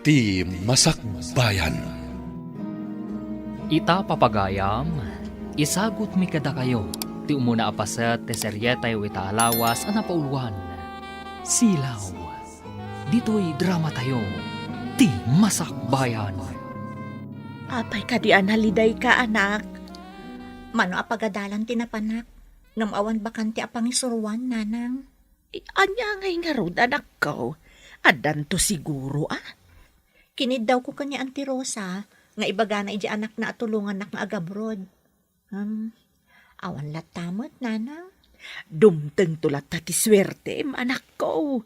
Ti Masakbayan. Ita papagayam, isagot mi kada kayo, ti umuna apaset ti seryetay wita alawas ana pauluan. Silaw, dito'y drama tayo, ti Masakbayan. Apay ka di analiday ka, anak. Mano apagadalan tinapanak, ngamawan bakanti apangisuruan, nanang. Anya ngay nga rod, anak ko. Adan to siguro, Kinid daw ko kanya Auntie Rosa, nga ibaga na iji anak na atulungan nak nga agabrod. Awan latamot, nanang. Dumteng tulat ti swerte, anak ko.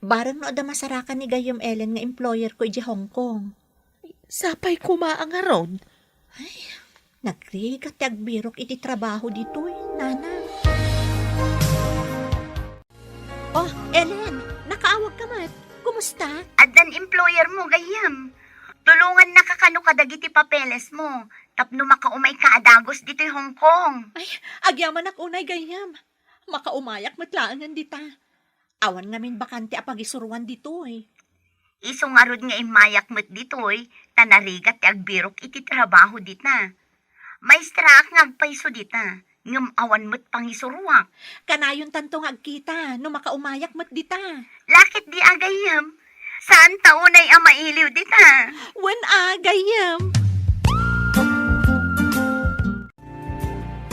Barang no ada masarakan ni Gayom Ellen nga employer ko iji Hong Kong. Sapay kumaang nga rod. Nagrigat ti agbirok iti trabaho dito'y, nanang. Oh, Ellen, nakaawag ka mat. Kumusta? Adan employer mo, gayam. Tulungan na kakano kadagiti papeles mo. Tapno makaumay ka adagos dito'y Hong Kong. Ay, agyaman ak unay gayam. Makaumayak matlaangan dita. Awan ngamin bakante apagisuruan dito'y. Isungarod nga imayak mo't dito'y, tanarigat ti agbirok iti trabaho dita. Maestra ak nga agpaiso dita. Ngam awan mo't pangisuruak. Kanayon tantong agkita, no makaumayak mat dita. Lakit di agayam. Saan taunay ang mailiw dita? Wen gayam.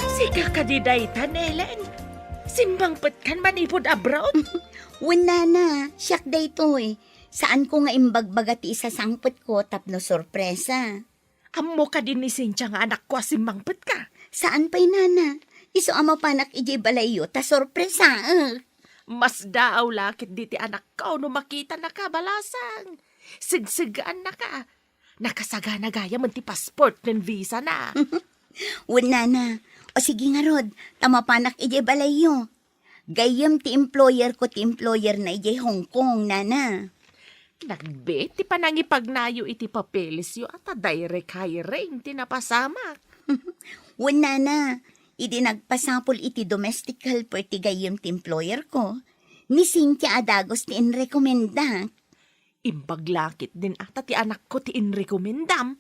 Sika ka di daytan, Ellen. Simbang kan manipod abroad. Wala na, siyak day to eh. Saan ko nga imbagbaga ti isa sangpot ko tapno sorpresa. Amo ka din ni Cynthia nga anak ko simbang ka. Saan pa'y nana? Iso ama panak iji balayo ta sorpresa. Mas daaw lakit di ti anak ko no makita na ka balasang. Sigsigaan na ka. Nakasagana gaya man ti passport ng visa na. Wala na. O sige nga rod, tama panak iji balayo. Gayam ti employer ko ti employer na iji Hong Kong, nana. Nagbet ti panangipagnayo iti papeles yo at direct hiring ti napasamak. Wala na. Idi nagpasapol iti domestic helper ti gayam ti employer ko. Ni Cynthia Adagos ti inrekomenda. Imbaglakit din ata ti anak ko ti inrekomendam.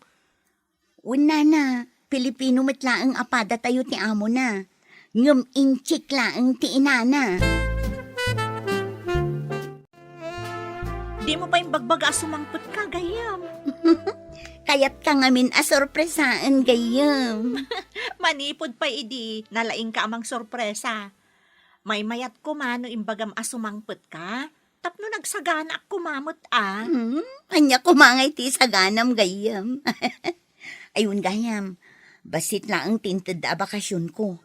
Wala na. Pilipino matlaang apada tayo ti amo na. Ngum inchik laang ti inana. Di mo pa yung bagbaga sumangpot ka, gayam. Kayat ka ngamin sorpresaan gayam. Manipod pa idi, nalaing ka amang sorpresa. May mayat ko mano imbagam asumangpot ka, tapno nagsagana ak kumamot Anya kumangay ti saganam gayam. Ayun gayam, basit lang ang tinted a bakasyon ko.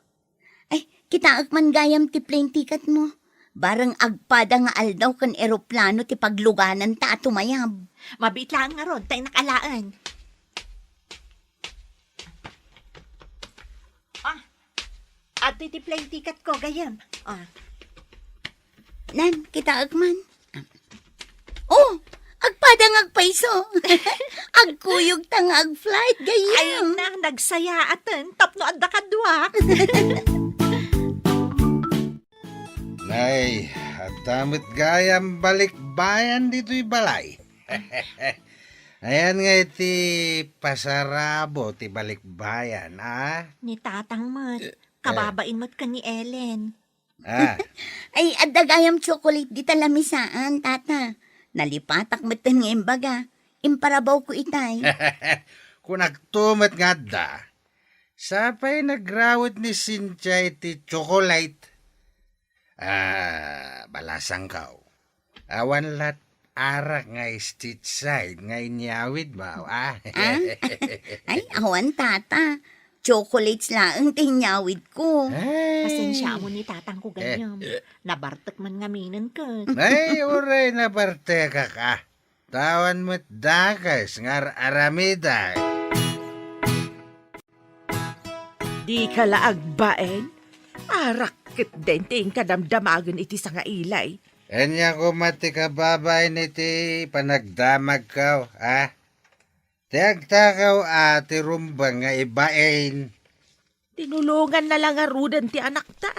Ay, kita man gayam ti plane ticket mo. Barang agpada nga aldaw kan eroplano ti pagluganan ta tumayab. Mabit lang nga ron, tayo nakalaan. At iti plane ticket ko, gayam. Nan, kita agman. Oh, agpada nga agpaiso. Agkuyog ta nga agflight gayam. Ayun na, nagsaya atan, tapno adda kadwa. Nay, at damit gayam balikbayan dito'y balay. Ayan nga iti pasarabo ti balikbayan, Ni tatang mat, kababain mo't ka ni Ellen. Ay, adda gayam chocolate di talamisaan, tata. Nalipatak matan nga imbaga. Imparabaw ko itay. Kung nagtumat nga da, sapay nagrawit ni Cynthia iti chocolate. Balasang kao. Awan lat arak nga street side nga inyawid ba? Ay, awan tata. Chocolates lang tinyawid ko. Pasensya mo ni tatang ko ganyam. Nabartak man ngaminan ka. Ay, uray na parte ka. Tawan mo't dakas ngar aramida. Di ka laagbaen? Arakit din ting kadamdamagan iti sa nga ilay. Anya ko mati ka babay niti panagdamag ka, Tiagtakaw ati rumbang nga ibain. Tinulungan na lang arudan ti anak ta.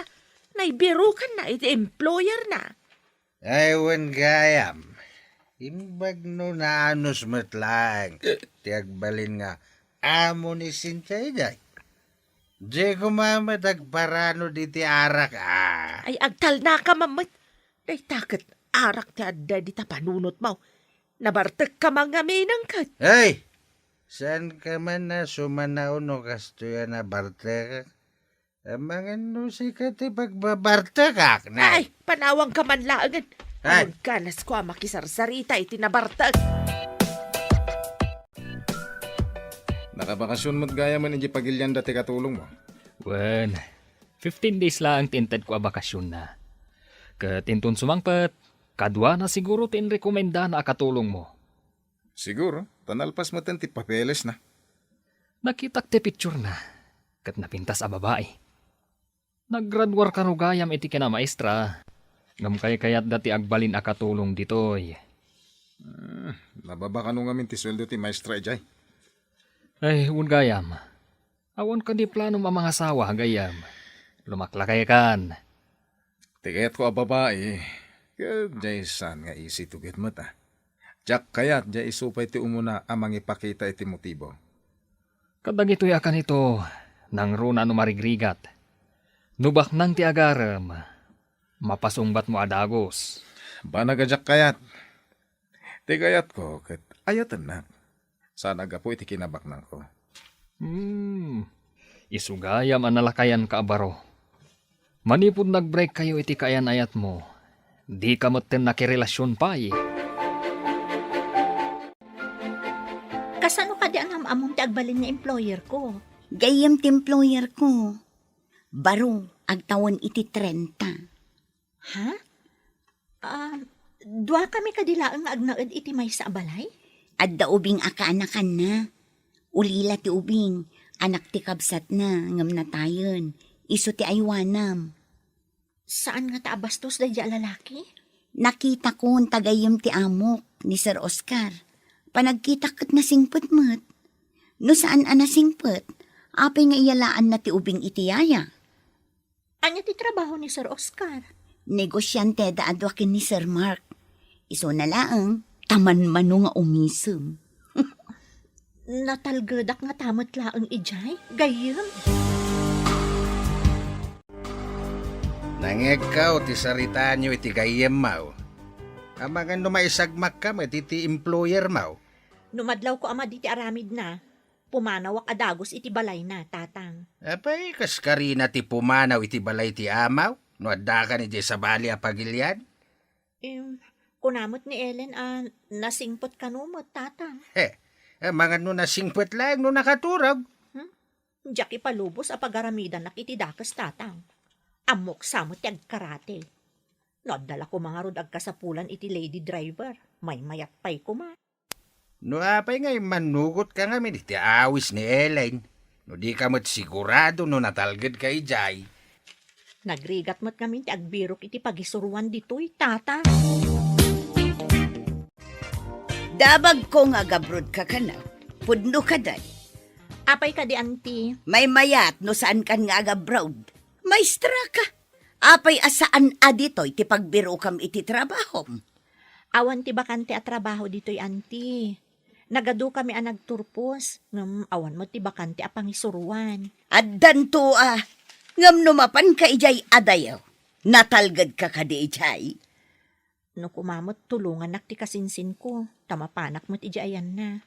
Naibirukan na iti employer na. Aywan gayam. Imbag no naanos matlang. Tiagbalin nga, amo ni Sinchay day. Di kumamat agparano di ti arak Ay, agtal na ka, mamit. Ay, takot, arak ti adda di ta panunot mo. Nabartek ka mga minang kat. Hey! Saan ka man na sumanaw no kastoya na bartekak? Amangan no si kati pagbabartekak na. Ay, panawang ka man laangan. Ay. Ay, ganas ko makisarsarita iti nabartek. Nakabakasyon mo't gaya man hindi pagilyan dati katulong mo. Wen, 15 days lang tinted ko a bakasyon na. Katintun sumangpet, kadwa na siguro tinrekomenda na akatulong mo. Siguro, tanalpas mo ti papeles na. Nakitak ti picture na, kat napintas a babae. Naggraduar ka rugayam iti kina maestra. Ngam kayat dati agbalin akatulong ditoy. Nababa ka nung amin ti sweldo ti maestra ijay. Ay, gayam. Awan ka di plano mamangasawa, gayam. Lumaklakay kan. Tigayat ko a babae. Kaya jay san nga isi to get mo ta. Jak kayat jay isupay ti umuna amang ipakita iti motibo. Kadag ito'y akan ito, nang runa no marigrigat. Nubak nang ti agaram, mapasungbat mo adagos. Banagajak kayat. Tigayat ko kat ayatan na. Sana gapo iti kinabak nang ko. Isugayam analakayan ka abaro. Manipod nag-break kayo iti kayan ayat mo. Di ka moten nakirelasyon pa eh. Kasano ka di ang among ti agbalin nga employer ko? Gayam ti employer ko. Baro, agtawon iti 30. Ha? Dua kami kadilaang nga agnaed iti may sa balay? Adda ubing akaanakan na. Ulila ti ubing, anak ti kabsat na, ngam na tayon. Iso ti aywanam. Saan nga taabastos da lalaki? Nakita ko ang tagayom ti amok ni Sir Oscar. Panagkita kat nasingpet mat. No saan nasingpet, apay nga iyalaan na ti ubing iti yaya. Anya ti trabaho ni Sir Oscar? Negosyante da adwakin ni Sir Mark. Iso na laang, taman mano nga umisem. Natalgadak nga tamot laang ijay? Gayam? Nangekaw ti sarita nyo iti gayem mau. Amangan no maisagmak ka iti employer mau. Numadlaw ko ama diti aramid na. Pumanawak adagos iti balay na, tatang. Apay, kaskarina ti pumanaw iti balay ti amaw. No adda ka ni sa bali a pagilyan. Kunamot ni Ellen, nasingpot kanumot, tatang. Mga no nasingpet lang no nakaturag. Diyak ipalubos a pagaramidan nakitidakas, tatang. Amok samot ti agkarate. Nadala ko mga rod agkasapulan iti lady driver. May mayat pay ko ma. No apay ngay manugot ka nga iti awis ni Ellen. No di ka mo't sigurado no natalgad kay Jay. Nagrigat mo't kami ti agbirok iti pagisuruan dito'y, tatang. Dabag ko nga gabrod ka na. Pudno ka day. Apay ka di, auntie. May mayat no saan kan nga agabrod. Maestra ka. Apay asaan aditoy ti pagbiro kam iti trabaho. Awan ti bakante a trabaho dito'y, auntie. Nagadu kami a nagturpos. Awan mo ti bakante a pangisuruan. Addan to ngam numapan ka ijay adayaw. Natalgad ka di ijay. No kumamot tulungan nak ti kasinsin ko. Tamapanak mo't ijayan na.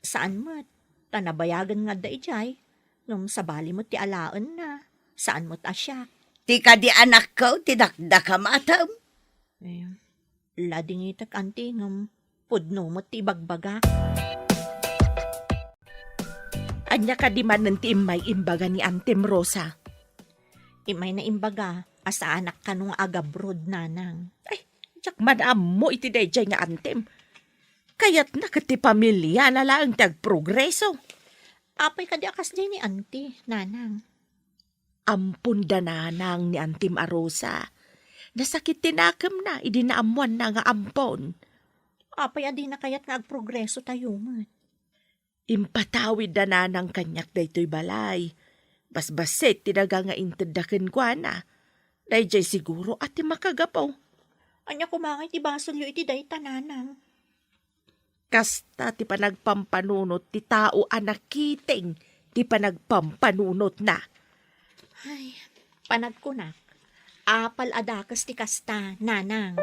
Saan mo't? Tanabayagan nga da ijay. Ngam sabali mo't ti alaan na. Saan mo't asyak? Ti ka di anak ko, tidakda ka matam. Lading itak, auntie, ngam pudno mo't ti bagbaga. Anya ka di man ti imay imbaga ni Antem Rosa. Imay na imbaga, asa anak ka nung agabrod, nanang. Ay, jak madam mo iti dayjay nga Antem. Kayat na kati pamilya na lang tagprogreso. Apay ka di akas din ni auntie, nanang. Ampun dananang ni Antem Arosa. Nasakit tinakam na, idinaamuan na nga ampon. Apay adi na kayat nga agprogreso tayo, mat. Impatawid dananang kanyak daytoy balay. Basbaset tinaga nga intadaken kwa na. Dayjay siguro ati makagapaw. Anya kumangay ti basolyo iti day tananang. Kasta ti panagpampanunot ti tao anakiting ti panagpampanunot na. Ay, panagkunak. Apal adakas ti kasta, nanang.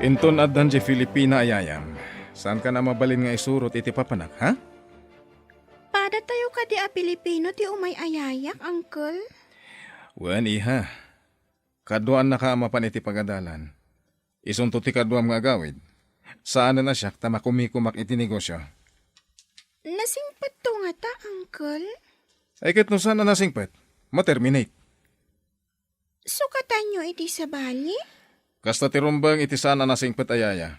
Inton addan di Filipina ayayam. Saan ka na mabalin nga isurot iti papanak, ha? Pada tayo ka di a Pilipino ti umay ayayak, uncle. Wan iha. Kaduan na ka amapan iti pagadalan. Isunto ti kaduam nga agawid. Saan na siya tama kumikumak iti negosyo? Nasingpat to nga ta, uncle. Ay ket no saan na nasingpet? Materminate. Sukatan nyo iti sa bali? Kasta ti rumbang iti saan na nasingpet ayaya.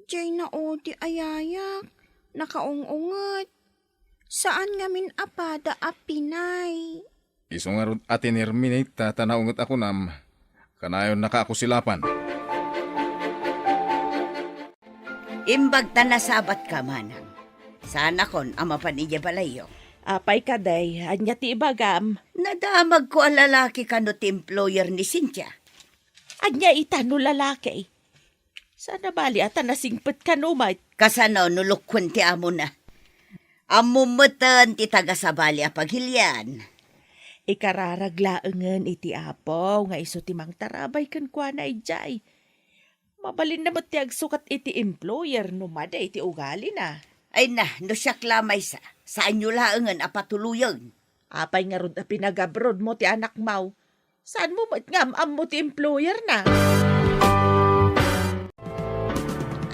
Diyay na o di ayayak. Nakaungungot. Saan ngamin apada a Pinay? Isungarod atinirminate ta tanaungot ako nam. Kanayon nakakusilapan. Imbag ta nasabat ka, manang. Sana kon amapan iya balayo. Apay ka day, anya ti ibagam. Nadamag ko ang lalaki ka no ti employer ni Cynthia. Anya itano lalaki. Sana bali at nasingpet ka no, mate. Kasano nulukwin ti amo na. Amumutan ti taga-sabali a paghilyan. Ikararaglaengen iti apo, nga iso ti mang tarabay kan kwa na ijay. Mabalin na ba't ti agsukat iti employer no mada iti ugali na. Ay na, no siya klamay sa. Saan nyo laengen a patuluyan? Apay nga rod na pinag-abroad mo ti anak mau. Saan mo ba't ngam mo ti employer na?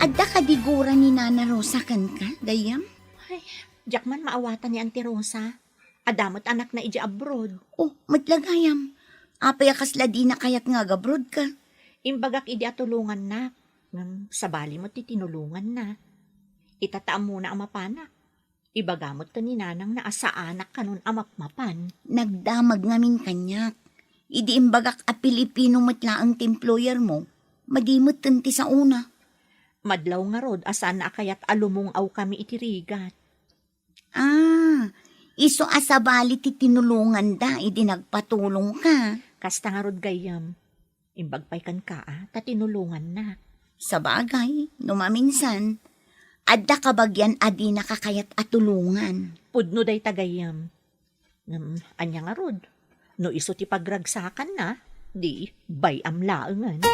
Adda kadiguran ni Nana Rosa kan ka, gayam? Diyak man maawatan ni Auntie Rosa. Adamot anak na iji abroad. Oh, matlagayam. Apay akasla di na kayak nga gabrod ka. Imbagak idi atulungan na. Ngam sabali mo ti tinulungan na. Itataam mo na amapanak. Ibagamot ka ni nanang na asa anak kanun amapmapan. Nagdamag ngamin kanyak. Idi imbagak a Pilipino matlaang ti employer mo. Madimot ti sa una. Madlaw nga rod asan na kayat alumungaw kami itirigat. Iso asabali ti tinulungan da, idi nagpatulong ka. Kasta nga rod gayam. Imbagpay kan ka ta tinulungan na. Sa bagay, numaminsan, adda kabagyan adi nakakayat at tulungan. Pudno day tagayam. Anya nga rod. No iso ti pagragsakan na, di bayam laengan.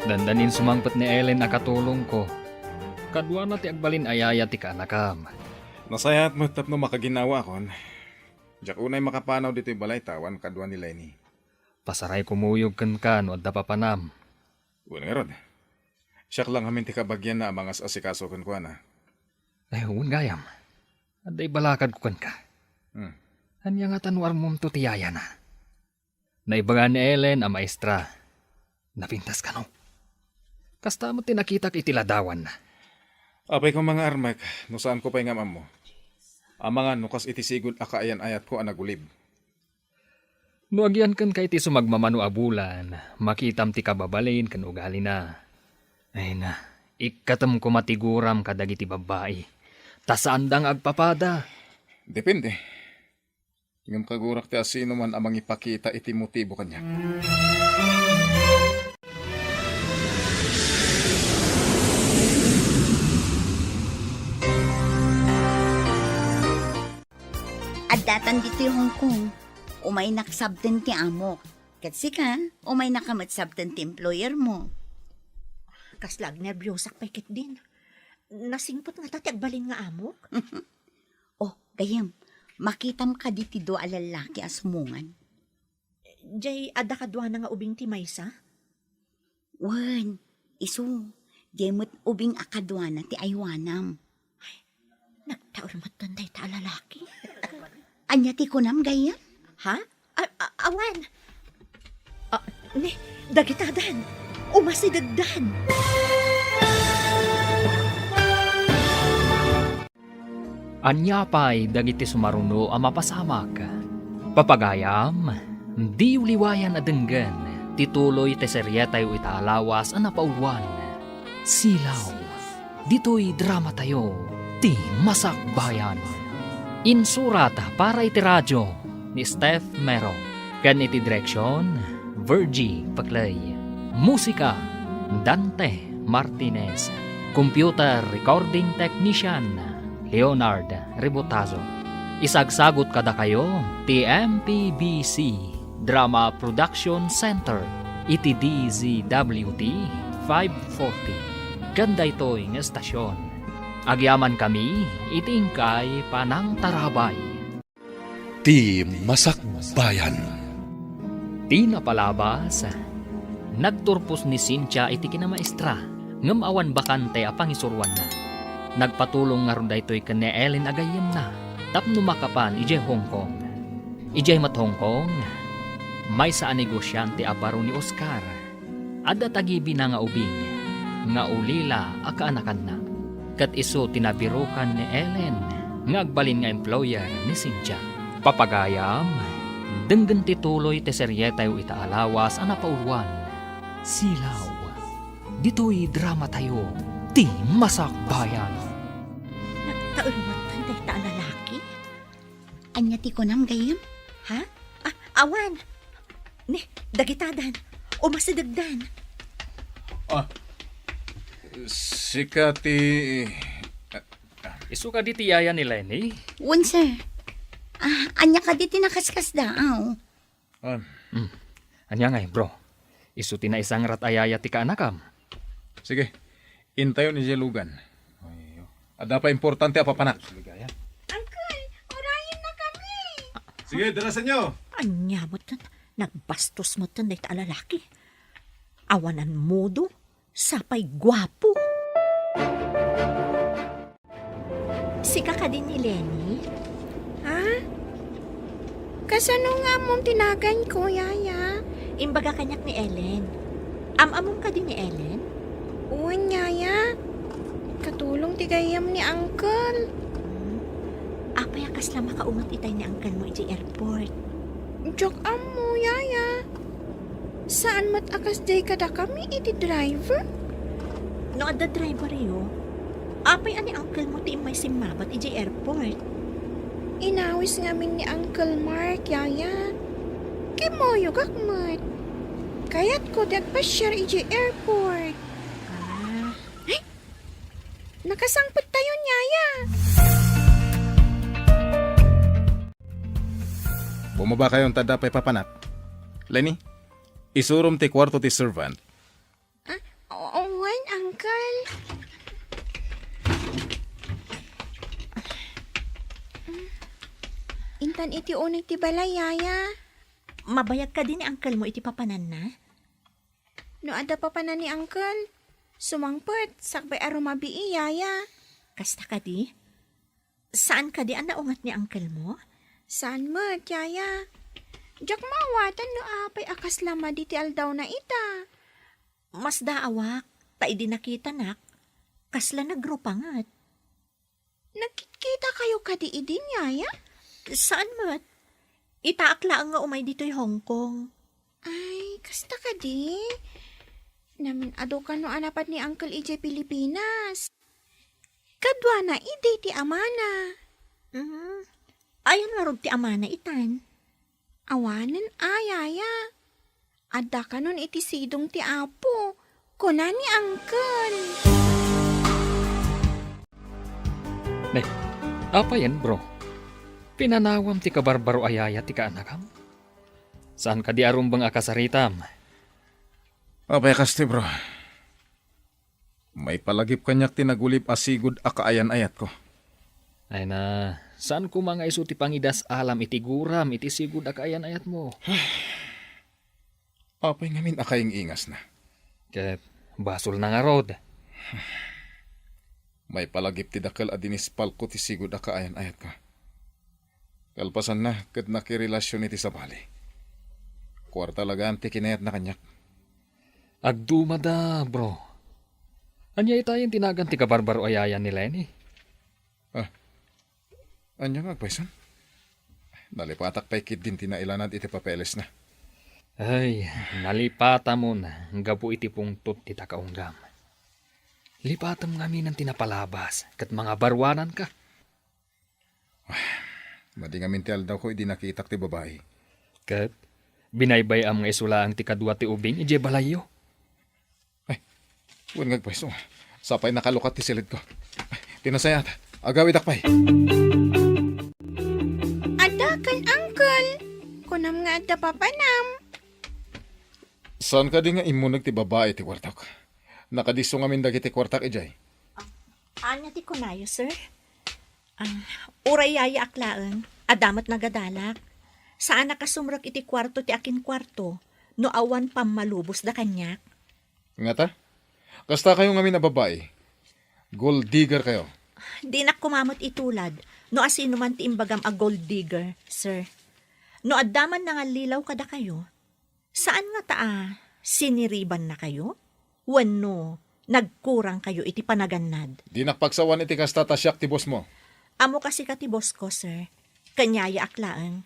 Dandanin sumangpet ni Ellen nakatulong ko. Kadwa na ti agbalin ayaya ti kanakam. Nasayat mo tapno makaginawa kon. Diyak unay makapanaw dito'y balay tawan kadwa ni Lenny. Pasaray kumuyog kan ka no adda papanam. Una nga rod. Siyak lang hamin ti kabagyan na amangas asikaso kan kwa na. Ay huwag gayam. Adday balakad ko kan ka. Anya nga tanwar mong tutiyaya na. Naibaga ni Ellen ang maestra. Napintas ka no. Kasta mo tinakitak itiladawan na. Apay ko mga armak, no saan ko pa'y ngamam mo. Amangan nukas itisigod akaayan ayat ko anagulib. No agyan kan kay ti sumagmamano abulan, makitam ti kababalin kan ugali na. Ay na, ikatam ko matiguram kadagiti babae. Tasaan dang agpapada. Depende. Ngam kagurak ti asino man amang ipakita iti motibo kanya. Datan dito yung Hong Kong. Umay naksabten ti amo. Kasi ka, umay nakamatsabten ti employer mo. Kaslag nervyosak paikit din. Nasingpot nga tati agbalin nga amok. Oh, gayam, makitam ka diti do alalaki asumungan. Jay ada kadwa na nga ubing ti maysa. Wan, iso, jemot ubing akadwa na ti aywanam. Nagtaor mo tunday ta lalaki. Anya ti kunam gayam? Ha? Awan! Dagitadan! Umasidagdan! Anya pa'y dagiti sumaruno ang mapasamak. Papagayam, di uliwayan adenggan, tituloy te seryetay itaalawas ang napauluan. Silaw, dito'y drama tayo, ti Masakbayan. Insurata para iti radyo, ni Steph Mero. Kan iti direksyon, Virgie Paclay. Musika, Dante Martinez. Computer Recording Technician, Leonard Rebotazo. Isagsagot kada kayo, TMPBC Drama Production Center, iti DZWT 540. Ganda ito'y ng estasyon. Agyaman kami, itingkay panang tarabay. Ti Masakbayan. Di napalabas, nagturpos ni Cynthia iti kinamaestra, ngam awan bakante apang isurwan na. Nagpatulong nga ron daytoy kan ni Ellen agayem na, tapno makapan ijay Hong Kong. Ijay mat Hong Kong, may saan negosyante aparo ni Oscar. Adda tagibi na nga ubing, nga ulila akaanakan na. Kat iso tinabirukan ni Ellen, nga agbalin nga employer ni Cynthia. Papagayam, denggan tituloy te seryetay o itaalawas ang napauluan. Silaw. Dito'y drama tayo, ti Masakbayan. Nagtaulmatan tayo ta lalaki? Anya ti ko nam gayam? Ha? Awan! Ni, dagitadan. O masidagdan. Sika ti... Isu ka di tiyaya ni Lenny? Wan, sir. Anya ka di tinakaskas daaw. Anya ngay, bro. Isu tina isang ratayaya ti kaanakam. Sige, intayo ni Jelugan. Ada pa importante apa panak? Uncle, orayin na kami. Sige, dalasan nyo. Anya mo tan, nagbastos mo tan ta lalaki. Awanan modo, sapay gwapo. Sika ka din ni Lenny? Ha? Kasano nga mong tinagan ko, yaya? Imbaga kanyak ni Ellen. Amamong ka din ni Ellen? Uwan, yaya. Katulong tigayam ni uncle. Apay akas lang makaungat itay ni uncle mo iti airport. Joke mo, yaya. Saan mat akas day kada kami iti driver? No, ada driver yo. Apay ani uncle mo ti may simabat iti airport. Inawis ngamin ni Uncle Mark, yaya. Kimoyo kakmat. Kaya't ko dagpasyar iti airport. Nakasangpot tayo, yaya. Bumaba kayong tada pa'y papanak. Lenny, isurum ti kwarto ti servant. Owan, uncle. Intan iti unig ti balay, yaya. Mabayag ka din ni uncle mo iti papanan na? No ada pa pa na ni uncle. Sumangpot, sakbay arumabii, yaya. Kasta ka di? Saan ka di ang naungat ni uncle mo? Saan mo, yaya? Jak mawatan no apay akas lama di ti aldaw na ita. Mas daawak, ta'i di nakita nak. Kasla nagrupangat. Nagkikita kayo kadi idin, yaya? Saan mo? Itaakla nga umay dito'y Hong Kong. Ay, kasta kadi. Namin ado ka no anapat ni Uncle EJ Pilipinas. Kadwa na ide ti amana. Ayan nga ron ti amana itan. Awanan ayaya. Ada ka nun iti sidong ti apo. Kuna ni Uncle. Apa yan, bro? Pinanawam ti kabarbaro ayaya ti kaanakam? Saan ka di arumbang akasaritam? Apay kasti bro. May palagip kanyak tinagulip asigod akaayan ayat ko. Ay na, saan ko mga isu ti pangidas alam iti guram iti sigud akaayan ayat mo? Apay ngamin akaying ingas na. Ket basol na nga rod. May palagip ti dakal adinis palko ti sigud akaayan ayat ko. Kalpasan na ket nakirelasyon iti sabali. Kwarta lagaan ti kinayat na kanyak. Agdumada, bro. Anya itayin tinagan ti kabarbaro ayayan ni Lenny. Anya nga agpaisan? Nalipatak pa'y kid din tinailanad iti papeles na. Ay, nalipata mo na. Gabu iti pungtot ti takaunggam. Lipatam nga minang tinapalabas. Kat mga barwanan ka. Madingamintial daw ko hindi nakitak ti babae. Kat, binaybay ang mga isula ang ti kadwa ti ubing, ije balayo. Huwag ngagpwesto. Sapay nakalukat ti silid ko. Tinasayat. Agawid akpay. Ada kan, Uncle. Kunam nga adda papanam. Saan ka di nga imunag ti babae ti kwartak? Nakadiso nga min dagiti kwartak ijay. Anya ti kunayo, sir? Uray yaya aklaan, adamat nagadalak. Saan nakasumrak iti kwarto ti akin kwarto, no awan pam malubos da kanyak? Nga ta? Kasta kayo nga min na babae. Gold digger kayo. Di na kumamot itulad, no asino man ti imbagam a gold digger, sir. No addaman na nga lilaw kada kayo, saan nga siniriban na kayo? Wano, nagkurang kayo iti panagannad. Di nakpagsawan iti kasta tasyak ti boss mo. Amo kasi ka ti boss ko, sir. Kanyaya aklaan.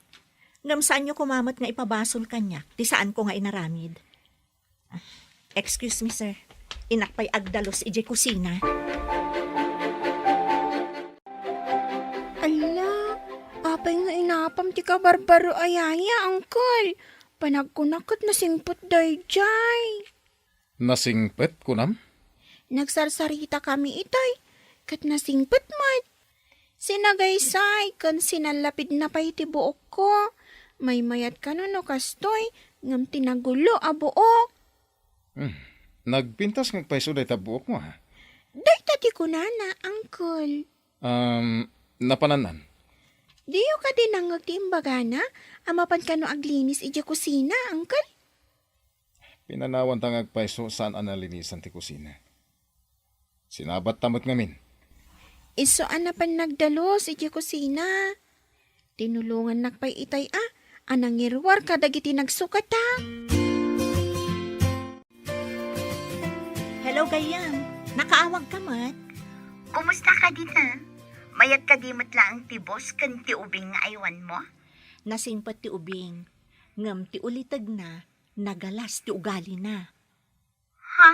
Ngam saan nyo kumamot nga ipabasol kanyak, ti saan ko nga inaramid. Excuse me, sir. Inakpay agdalos ije kusina. Ala, apay nga inapam ti ka barbaro ayaya, Uncle. Panagkunakot na singpot dayjay. Nasingpet kunam? Nagsarsarita kami itay, kat nasingpot mat. Sinagaysay, kan sinalapid na pa'y ti buok ko. May mayat ka no kastoy, ngam tinagulo a buok. Nagpintas ngagpaiso day tabuok mo ha? Day tati ko na, Uncle. Napananan. Diyo ka din ang nagtimbaga na, amapan ka no aglinis ije kusina, Uncle. Pinanawan tang ngagpaiso saan analinisan ti kusina. Sinabat tamot ngamin. Iso anapan nagdalos ije kusina. Tinulungan nakpay itay anang irwar kadagiti nagsukat Hello, gayam. Nakaawag ka mat? Kumusta ka din ha? Mayat ka di matlaang ti boss kan ti ubing nga aywan mo? Nasingpat ti ubing. Ngam ti ulitag na, nagalas ti ugali na. Ha?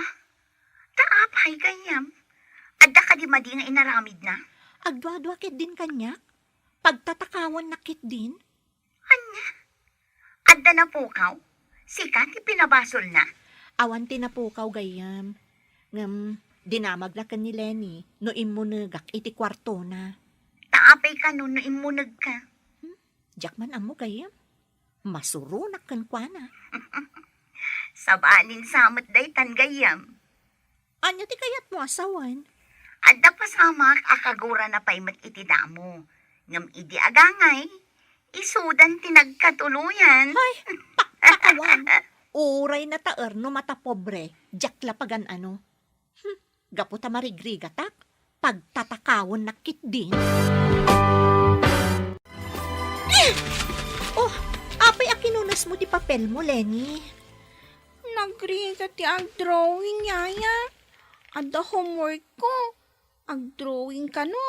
Taapay gayam. Adda ka di madi nga inaramid na? Agdwa-dwa kit din kanyak? Pagtatakawan na kit din? Anya? Adda na pukaw? Sika ti pinabasol na? Awan tinapukaw gayam. Ngam, dinamag na ka ni Lenny, no imunagak iti kwarto na. Taapay ka no imunag ka. Jakman amo gayam. Masurunak kan kwa na. Sabalin samot daytan gayam. Anya ti kayat mo asawan? Adda pasamak akagura na paymat iti damo. Ngam idi agangay. Isudan tinagkatuluyan. Ay, pakakawan. Uray na taer no mata pobre. Jakla pagan ano. Gaputa marigrigatak. Pagtatakawon na kit din. Oh, apay akinunas mo di papel mo, Lenny. Nagriga ti ag drawing yaya. Ada homework ko. Ag drawing ka no.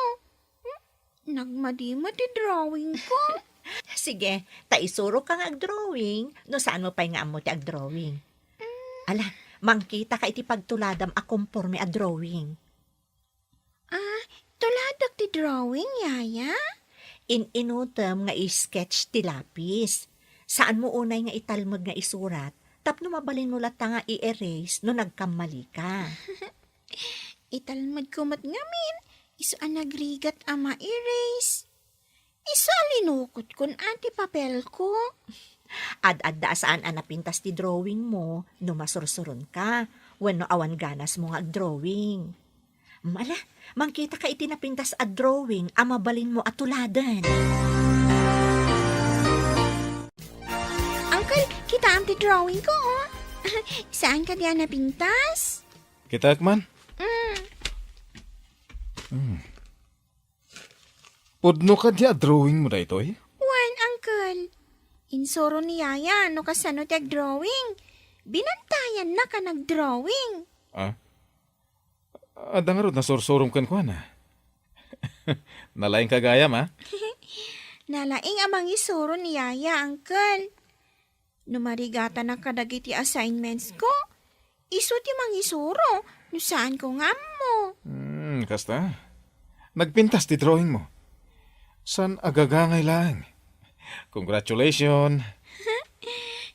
Nagmadima ti drawing ko. Sige, taisuro kang ag-drawing. No saan mo pa'y nga amo ti ag-drawing? Ala, mangkita ka iti pagtuladam a conforme a drawing. Tuladak ti drawing yaya? Inutem nga i-sketch ti lapis. Saan mo unay nga italmag nga isurat, tapno mabalin mo lata nga i-erase no nagkamali ka. Italmad ko mat ngamin. Iso ang nagrigat ama erase. Iso alinukot kun anti papel ko. Ad-adda saan anapintas ti drawing mo, no masursurun ka, wenno awan ganas mo nga drawing. Mala, mangkita ka iti napintas a drawing, amabalin mo atuladan. Uncle, kita ang ti drawing ko, Saan ka diyan napintas? Kita man? Pudno ka diya drawing mo da ito eh? Wan, Uncle. Insoro ni Yaya, no kasano ti drawing. Binantayan na ka nag-drawing. Ada nga rod, nasursurom kan ko na. Nalaing kagayam ha? Nalaing amang isuro ni Yaya, Uncle. Numarigata na kadagiti assignments ko. Iso ti mang isuro, no saan ko nga mo. Kasta. Nagpintas ti drawing mo. San agagangay lang. Congratulations.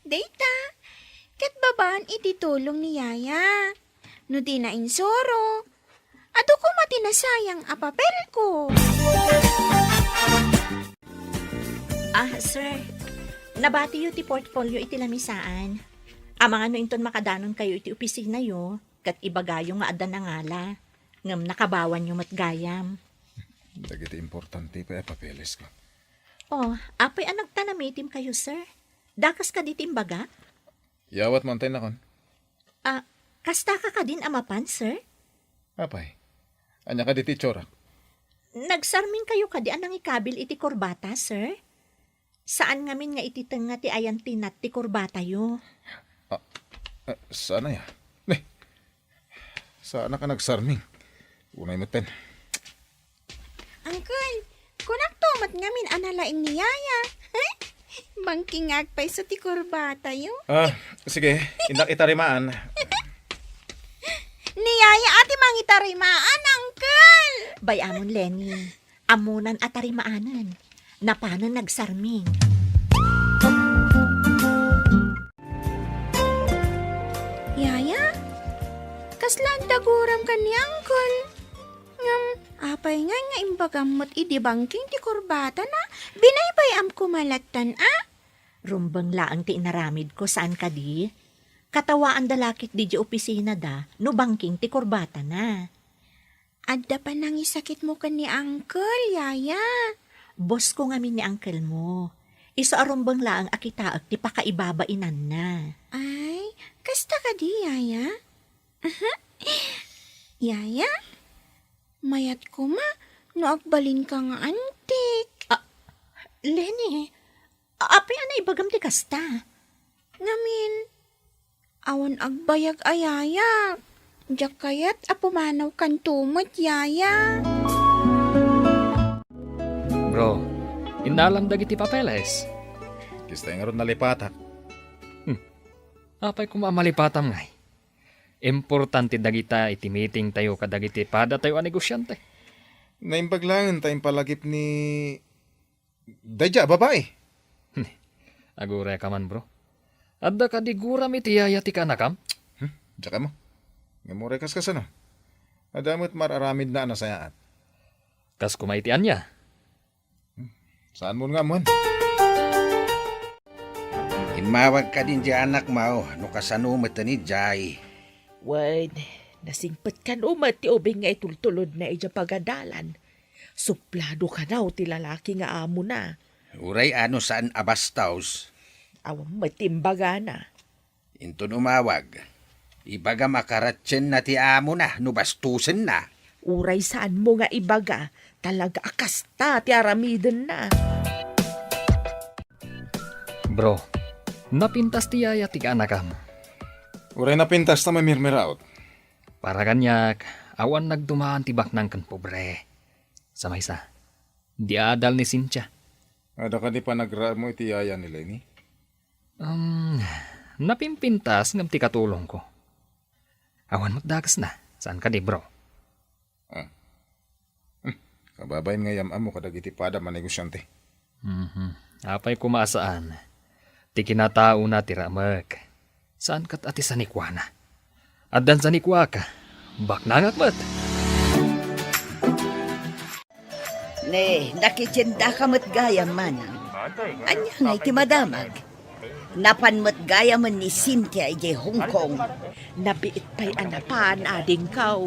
Data, kat babaan iti tulong ni Yaya. No di na insoro. Ado ko matinasayang a papel ko. Sir, nabati yu ti portfolio iti lamisaan. Amang ano inton makadanon kayo iti opisina yo, kat ibagayo nga adan na ngala. Ngam nakabawan yu matgayam. Dagiti importante pa papeles ko. Apay ang nagtanamitim kayo, sir. Dakas ka ditim baga? Yawat mo antay na kon. Kasta ka din amapan, sir? Apay. Anya ka diti tsura. Nagsarming kayo kadi anang ikabil iti korbata, sir? Saan ngamin nga iti tenga ti ayan tinat ti korbata yo? Sana ya? Sana ka nagsarming. Unay mo ten. Uncle, kunak tomat ngamin analaing ni Yaya. Bangking agpay sa ti kurbata yo. Sige. Indak itarimaan. Ni Yaya ati mangitarimaan, Uncle. Bayamon, Lenny. Amunan at tarimaanan. Napanan nagsarming. Yaya, kaslan daguram ka ni Uncle. Ngam, apay nga imbagamot idibangking ti kurbata na binaybayam kumalatan Rumbang laang ti inaramid ko saan ka di? Katawaan dalakit di opisina da, no bangking ti korbata na. Adda pa nang isakit mo ka ni Uncle, Yaya. Boss ko ngamin ni uncle mo. Iso arumbang laang akitaak ti pakaibabainan na. Ay, kasta ka di, Yaya? Yaya, mayat ko ma, no agbalin ka nga antik. Lenny, apay anay ibagam ti kasta. Ngamin, awan agbayag ayaya. Diyak kayat apumanaw kan tumot, Yaya. Bro, inalam dagiti papeles. Kista nga ron nalipatak. Apay kumamalipatam ngay. Importante dagita iti meeting tayo kadagiti pada tayo a negosyante. Naimbaglangan tayong palagip ni... Dayja, babae. Agure ka man, bro. Adda ka di guram iti yaya ti kanakam? Diya ka mo. Ngamurekas ka sa no. Adamot mararamid na anasayaat. Kas kumaitian niya. Saan mo nga mo? Inmawag ka din di anak mo, no kasanumit ni Jai. Wad, nasingpet ka umat ti ubing nga itultulod na ija pagadalan. Suplado ka daw ti lalaki nga amo na. Uray ano saan abastaws. Awang matimbaga na. Into numawag. Ibaga makaratsen na ti amo na, no bastusin na. Uray saan mo nga ibaga, talaga akasta ti aramiden na. Bro, napintas ti yaya ti kanakam. Uray na pintas na mamirmiraot. Para kanyak, awan nagdumaan tibak ng kan pobre. Sa maysa, di adal ni Cynthia. Ada ka di pa nagramo iti yaya ni Lenny? Napimpintas ngam ti katulong ko. Awan magdagas na. Saan ka di, bro? Kababayin nga yamam mo kadagiti pada manegosyante. Apay kumasaan. Ti kinatao na ti ramag. Saan kat ati sanikwana? Addan sanikwa ka. Bak nangakmat. Ne, nakitsinda ka mat gaya manang. Anya nga iti madamag. Napan mat gaya man ni Cynthia iti Hong Kong. Nabiit pa'y anapan ading kaw.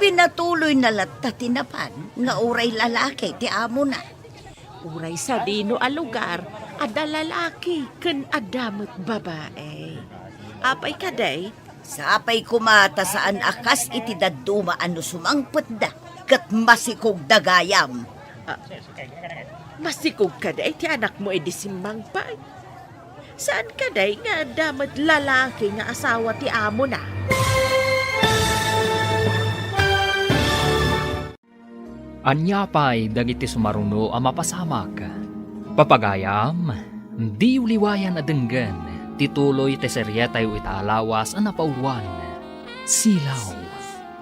Pinatuloy na latta tinapan nga uray lalaki ti amo na. Uray sa dino a lugar, ada lalaki ken adamot babae. Apay kaday, Sapay kumata saan akas iti daduma ano sumangpet da kat masikog dagayam. masikog kaday ti anak mo edisimbang pa. Saan kaday nga damat lalaki nga asawa ti amo na? Anya pa'y dagiti sumaruno ang mapasamak. Papagayam, di uliwayan adenggan, tituloy teserya tayo italawas ang napauluan. Silaw,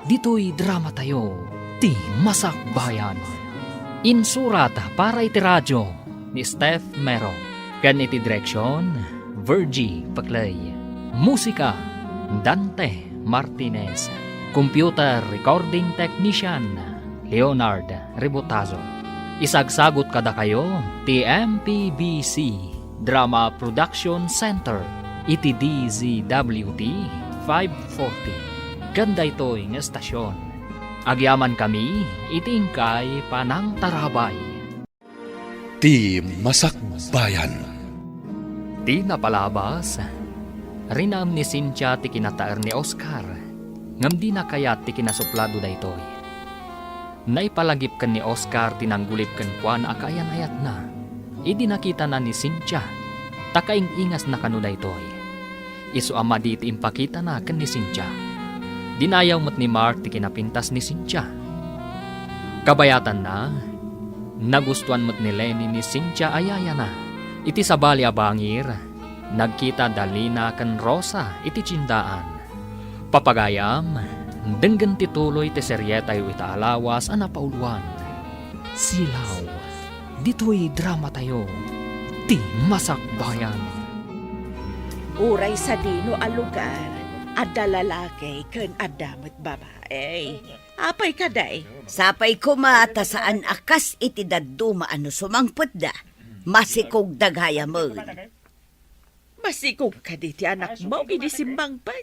dito'y drama tayo, ti Masakbayan. Insurat para iti radyo ni Steph Mero. Kan iti direksyon, Virgie Paclay. Musika, Dante Martinez. Computer Recording Technician, Leonard Rebotazo. Isagsagot kada kayo, TMPBC Drama Production Center, iti DZWT 540. Ganda ito'y ng estasyon. Agyaman kami, itingkay panang tarabay. Ti Masakbayan. Di napalabas, rinam ni Cynthia ti kinataer ni Oscar, ngam di na kayat ti kinasuplado da ito'y. Naipalagip kan ni Oscar tinanggulip kan kuan akayan-ayat na, idi nakita na ni Cynthia, takaing ingas na kanuda ito'y. Isu ama di iti impakita na kan ni Cynthia. Dinayaw mo't ni Mark ti kinapintas ni Cynthia. Kabayatan na, nagustuhan mo't ni Lenny ni Cynthia ayaya na. Iti sabali abangir, nagkita dalina kan Rosa iti tsindaan. Papagayam, denggan tituloy ti seryeta yu itaalawas a napauluan. Silaw, dito'y drama tayo, ti Masakbayan. Uray sa dino a lugar, adda lalaki ken adda met babae. Apay kaday? Sapay ko mata saan akas iti daduma ano sumangput da. Masikog dagaya mo. Masikog ka di ti anak mo, idisimbang pa.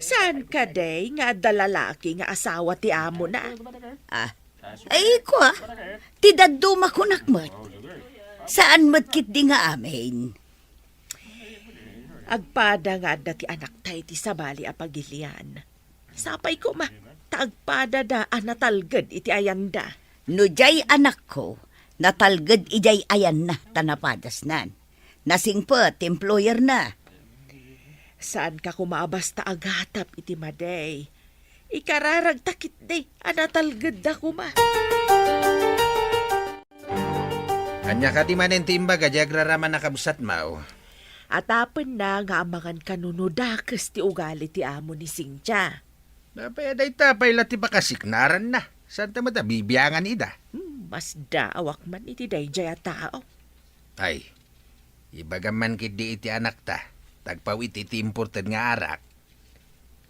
Saan ka day nga adda lalaki nga asawa ti amo na? Ay ko ti daduma ko nakmat. Saan matkit di nga amin? Agpada nga adda ti anak tay ti sabali a pagilian. Sapay ko ma, taagpada da natalged iti ayanda. No jay anak ko, natalged ijay ayan na tanapadas nan. Nasingpet, employer na. Saan ka kumabas ta agatap iti maday? Ikararag takit day, natalged da kuma. Anya ka di manen timba gajagraraman nakabusat mao. Atapen na nga amangan kanunudakas ti ugali ti amo ni Cynthia. Napayaday tapay lati ba kasiknaran na. Saan ta mata bibiyangan ida? Mas daawak man iti dayjay a tao. Ay, ibagaman kidi iti anak ta. Tagpawit iti imported nga arak.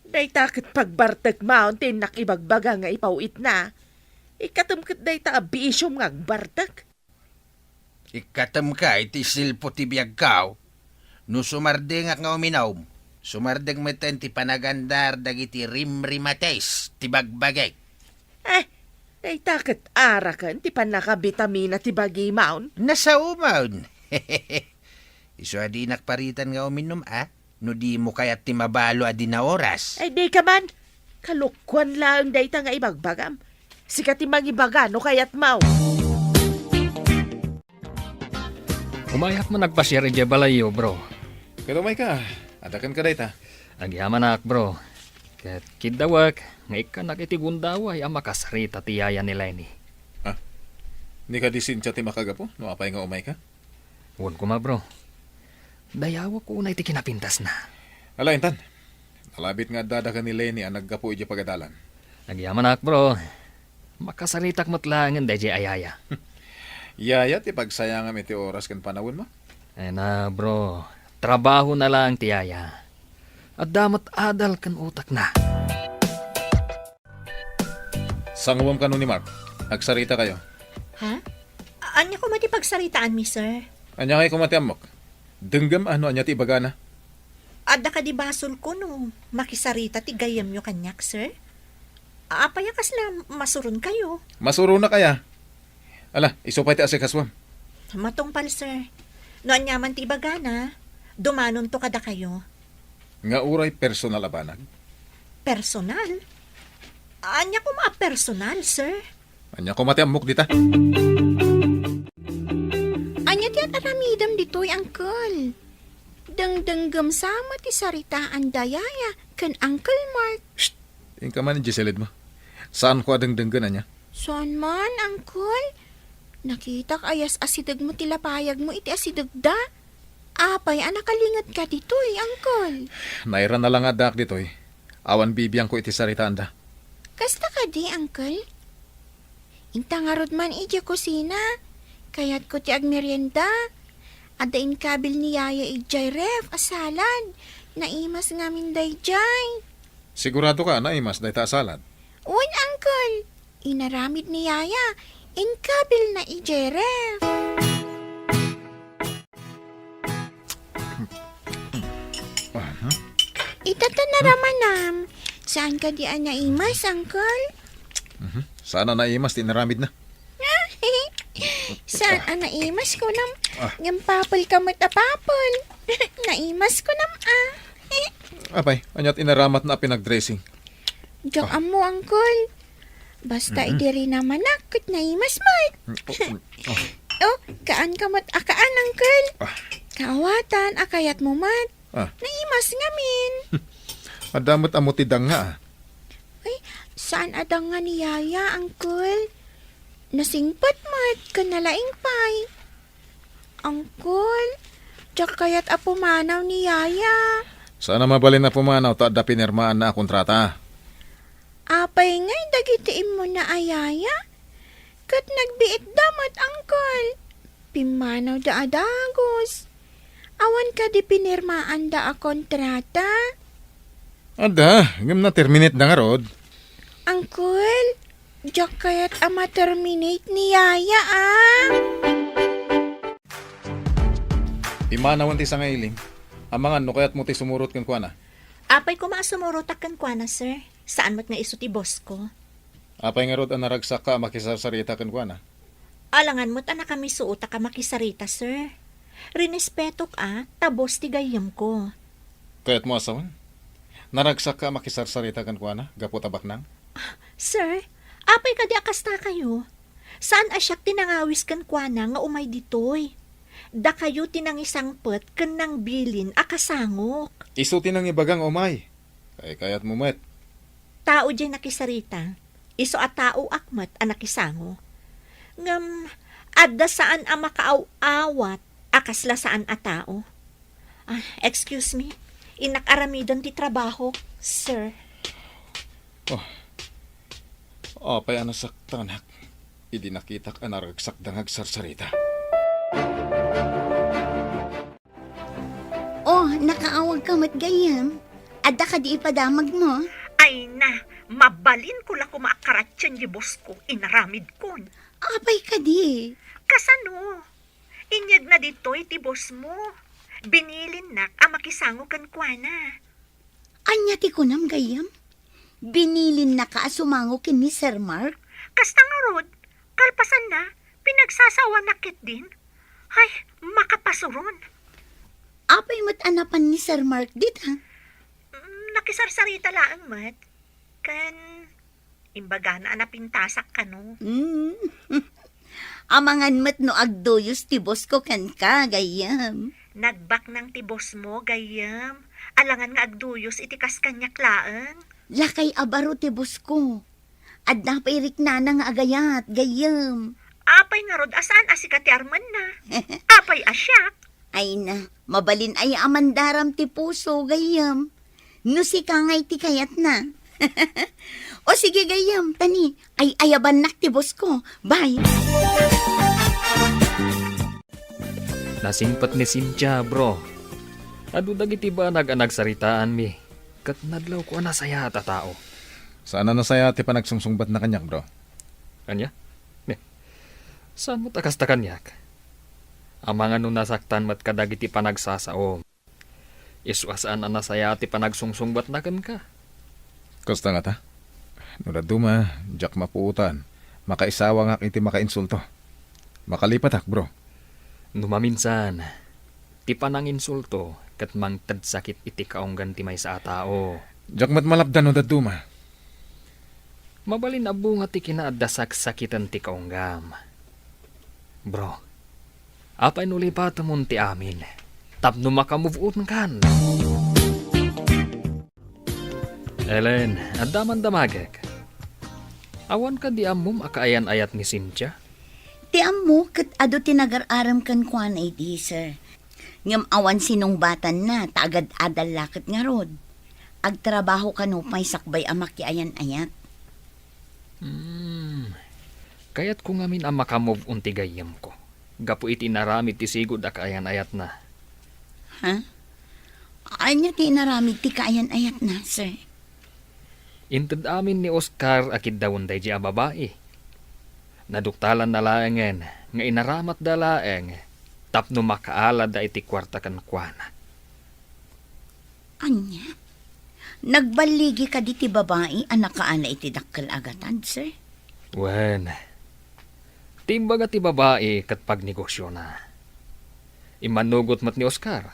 Day takit pagbartag mountain nakibagbaga nga ipawit na. Ikatumkit day ta abiisyom nga agbartag. Ikatam ka iti silpo ti biyag kao. No sumardeng nga uminawm. Sumardeng meten ti panagandar dagiti rimrimates ti bagbagay. Day takit arakan ti panakabitamina ti bagi maun. Nasa umawn. Iso adi nakparitan nga uminom no di mo kayat ti mabalo adi na oras. Ay di ka man. Kalukwan lang day ta nga ibagbagam. Sikat ti magibaga no kayat mau. Umayat mo nagpasyari dya balayo, bro. Kadumay ka, adakan ka dayta. Agyaman nak, bro. Kat kidawak, nga ikanak iti gundaway ang makasrita tiyaya ni Lenny. Ni ka di Cynthia ti makagapo, no apay nga umay ka? Huwag ko ma, bro. Dayawa ko na iti kinapintas na. Ala, intan. Nalabit nga dadakan ni Lenny ang naggapo iti pagadalan. Agyaman nak, bro. Makasaritak mo't lang ang dayjay ayaya. Yaya ti pagsayangam iti oras kan panawon mo? Ay na, bro. Trabaho na lang tiyaya. At damat adal kan utak na. Sanguwam ka nun ni Mark. Nagsarita kayo. Ha? Anya ko matipagsaritaan mi, sir? Anya kayo kumatiamok. Denggam ano anya ti ibagana. Adda ka di basol ko no. Makisarita ti gayam nyo kanyak, sir? Apaya kasla masurun kayo. Masuro na kaya. Ala, isupay ti asikaswam. Matungpal, sir. No anyaman ti bagana, dumanon to kada kayo. Nga uray personal abanag. Personal? Anya ko personal, sir? Anya kumatiamok dita. Anya ti at aramidam dito'y angkol. Dangdanggam sama ti saritaan dayaya kan Uncle Mark. Shh! Yung ka man, Giselid mo. Saan ko adang-danggan anya? Saan man, angkol? Nakita ayas asidag mo tilapayag mo iti asidag da. Apay, anakalingat ka dito'y, angkol. Naira na lang adak dito Awan bibiyang ko iti saritaan da. Kasta ka di, angkol? Inta nga rod man iti kusina. Kayat ko ti agmerienda. Adain kabil ni Yaya ijay ref, asalad. Naimas ngamin dayjay. Sigurado ka na imas day ta salad. Uwan, Uncle. Inaramid ni Yaya. Inkabil na ijay ref. Itata na ramanam. Saan ka di naimas, Uncle? Sana na imas, tinaramid na. Saan naimas ko nam? Ngam papel ka matapapol. Naimas ko nam Apay, anyat inaramat na pinag-dressing. Diyak amo, Uncle. Basta idiri naman akot naimas mat. Oh, kaan ka mat akaan, Uncle. Kaawatan, akayat mo mat. Naimas ngamin. Adamot amo tidang nga. Ay, saan adang nga ni Yaya, Uncle? Nasingpat mat, kanalaing pay. Uncle, diyak kayat apumanaw ni Yaya. Sana mabalin na pumanaw ta da pinirmaan na kontrata. Apay ngay, dagitiin mo na ayaya. Kat nagbiit damat, Uncle. Pimanaw da adagos. Awan ka di pinirmaan da a kontrata. Ada, ngam na terminate na nga rod. Uncle, diyak kayat ama terminate ni Yaya Imanawan ti sa ngailing. Amangan no kayat mo ti sumurot kan kuana. Apay ko maasumurotak kan kwa na, sir. Saan mo't nga iso ti boss ko? Apay nga rod ang naragsak ka makisarsarita kan kuana. Alangan mo't anak kami suota ka makisarita, sir. Rinespeto ka, tabos ti gayam ko. Kayat mo asawan? Naragsak ka makisarsarita kan kuana, gapo tabak nang? Sir, apay ka di akasta kayo. Saan asyak tinangawis kan kwa na nga umay ditoy? Da kayo tinangisangpet ken nang bilin akasangok. Isuti nang ibagang umay. Kayat mo met. Tao dyan nakisarita. Iso a tao akmat a nakisango. Ngam, adda saan a makaaw-awat akasla saan a tao. Excuse me, inakaramidan ti trabaho, sir. Apay anasaktanak. Idi nakitak anaragsak dangag sarsarita. Oh, nakaawag ka mat gayam. Adda ka di ipadamag mo. Ay na, mabalin ko la kumaakaratyan di boss ko, inaramid kon. Apay ka di. Kasano? Inyag na ditoy ti boss mo. Binilin nak ang makisango kan kwa na. Anya ti kunam gayam. Binilin na ka asumango kin ni Sir Mark. Kasta nga rod, kalpasan na, pinagsasawa nakit din. Ay, makapasuron. Apay mat anapan ni Sir Mark dit ha? Nakisarsarita laang mat. Kan, imbaga na napintasak ka no. Amangan mat no agdoyos ti boss ko kan ka, gayam. Nagbak ng tibos mo, gayam. Alangan nga agduyos itikas kanyak laang. Lakay abaro ti boss ko. Adda pa irik na nga agayat, gayam. Apay nga rod, asaan asikati Arman na? Apay asyak. Ay na, mabalin ay amandaram ti puso, gayam. No si kangay ti kayat na. O sige, gayam, tani, ay ayaban nak ti boss ko. Bye. Nasingpat ni Cynthia, bro. Adu dagiti ba nag-anagsaritaan mi? Kat nadlaw ko anasaya ta tao. Sana nasaya ti panagsungsungbat na kanyak, bro. Kanya? Saan mo takas ta kanyak? Amang ano nasaktan mat kadagiti panagsasao. Iswasaan ang nasaya ti panagsungsungbat na kan ka. Kasta nga ta? Nula duma, jak mapuutan. Makaisawa nga iti makainsulto. Makalipat bro. Numaminsan, ti panang insulto kat mang tadsakit iti kaunggan ti may sa tao. Jak mat malabdan no duma. Mabalin abo nga ti kinaadasak sakitan ti kaunggam. Bro, apay nulipat mo ti amin. Tapno makamove on kan. Ellen, adaman damagek. Awan ka di amom akaayan-ayat ni Cynthia? Ti ammo kat ado tinagar-aram kan kuan ay di, sir. Ngam awan sinong batan na, taagad adal lakit nga rod. Agtrabaho ka no, may sakbay amak ti ayan-ayat. Kaya't kung amin ang makamove unti gayam ko. Gapu iti naramid ti sigod a kaayan-ayat na. Ha? Anya ti naramid ti kaayan-ayat na, sir? Inted amin ni Oscar akid dawon day a babae. Naduktalan na laengen, nga inaramat da laeng, tapno makaalad da iti kwarta kan kuana. Anya? Nagbaligi ka di ti babae ang nakaana iti dakkel agatan, sir? Wen, timbaga ti babae kat pagnegosyo na. Imanugot mat ni Oscar.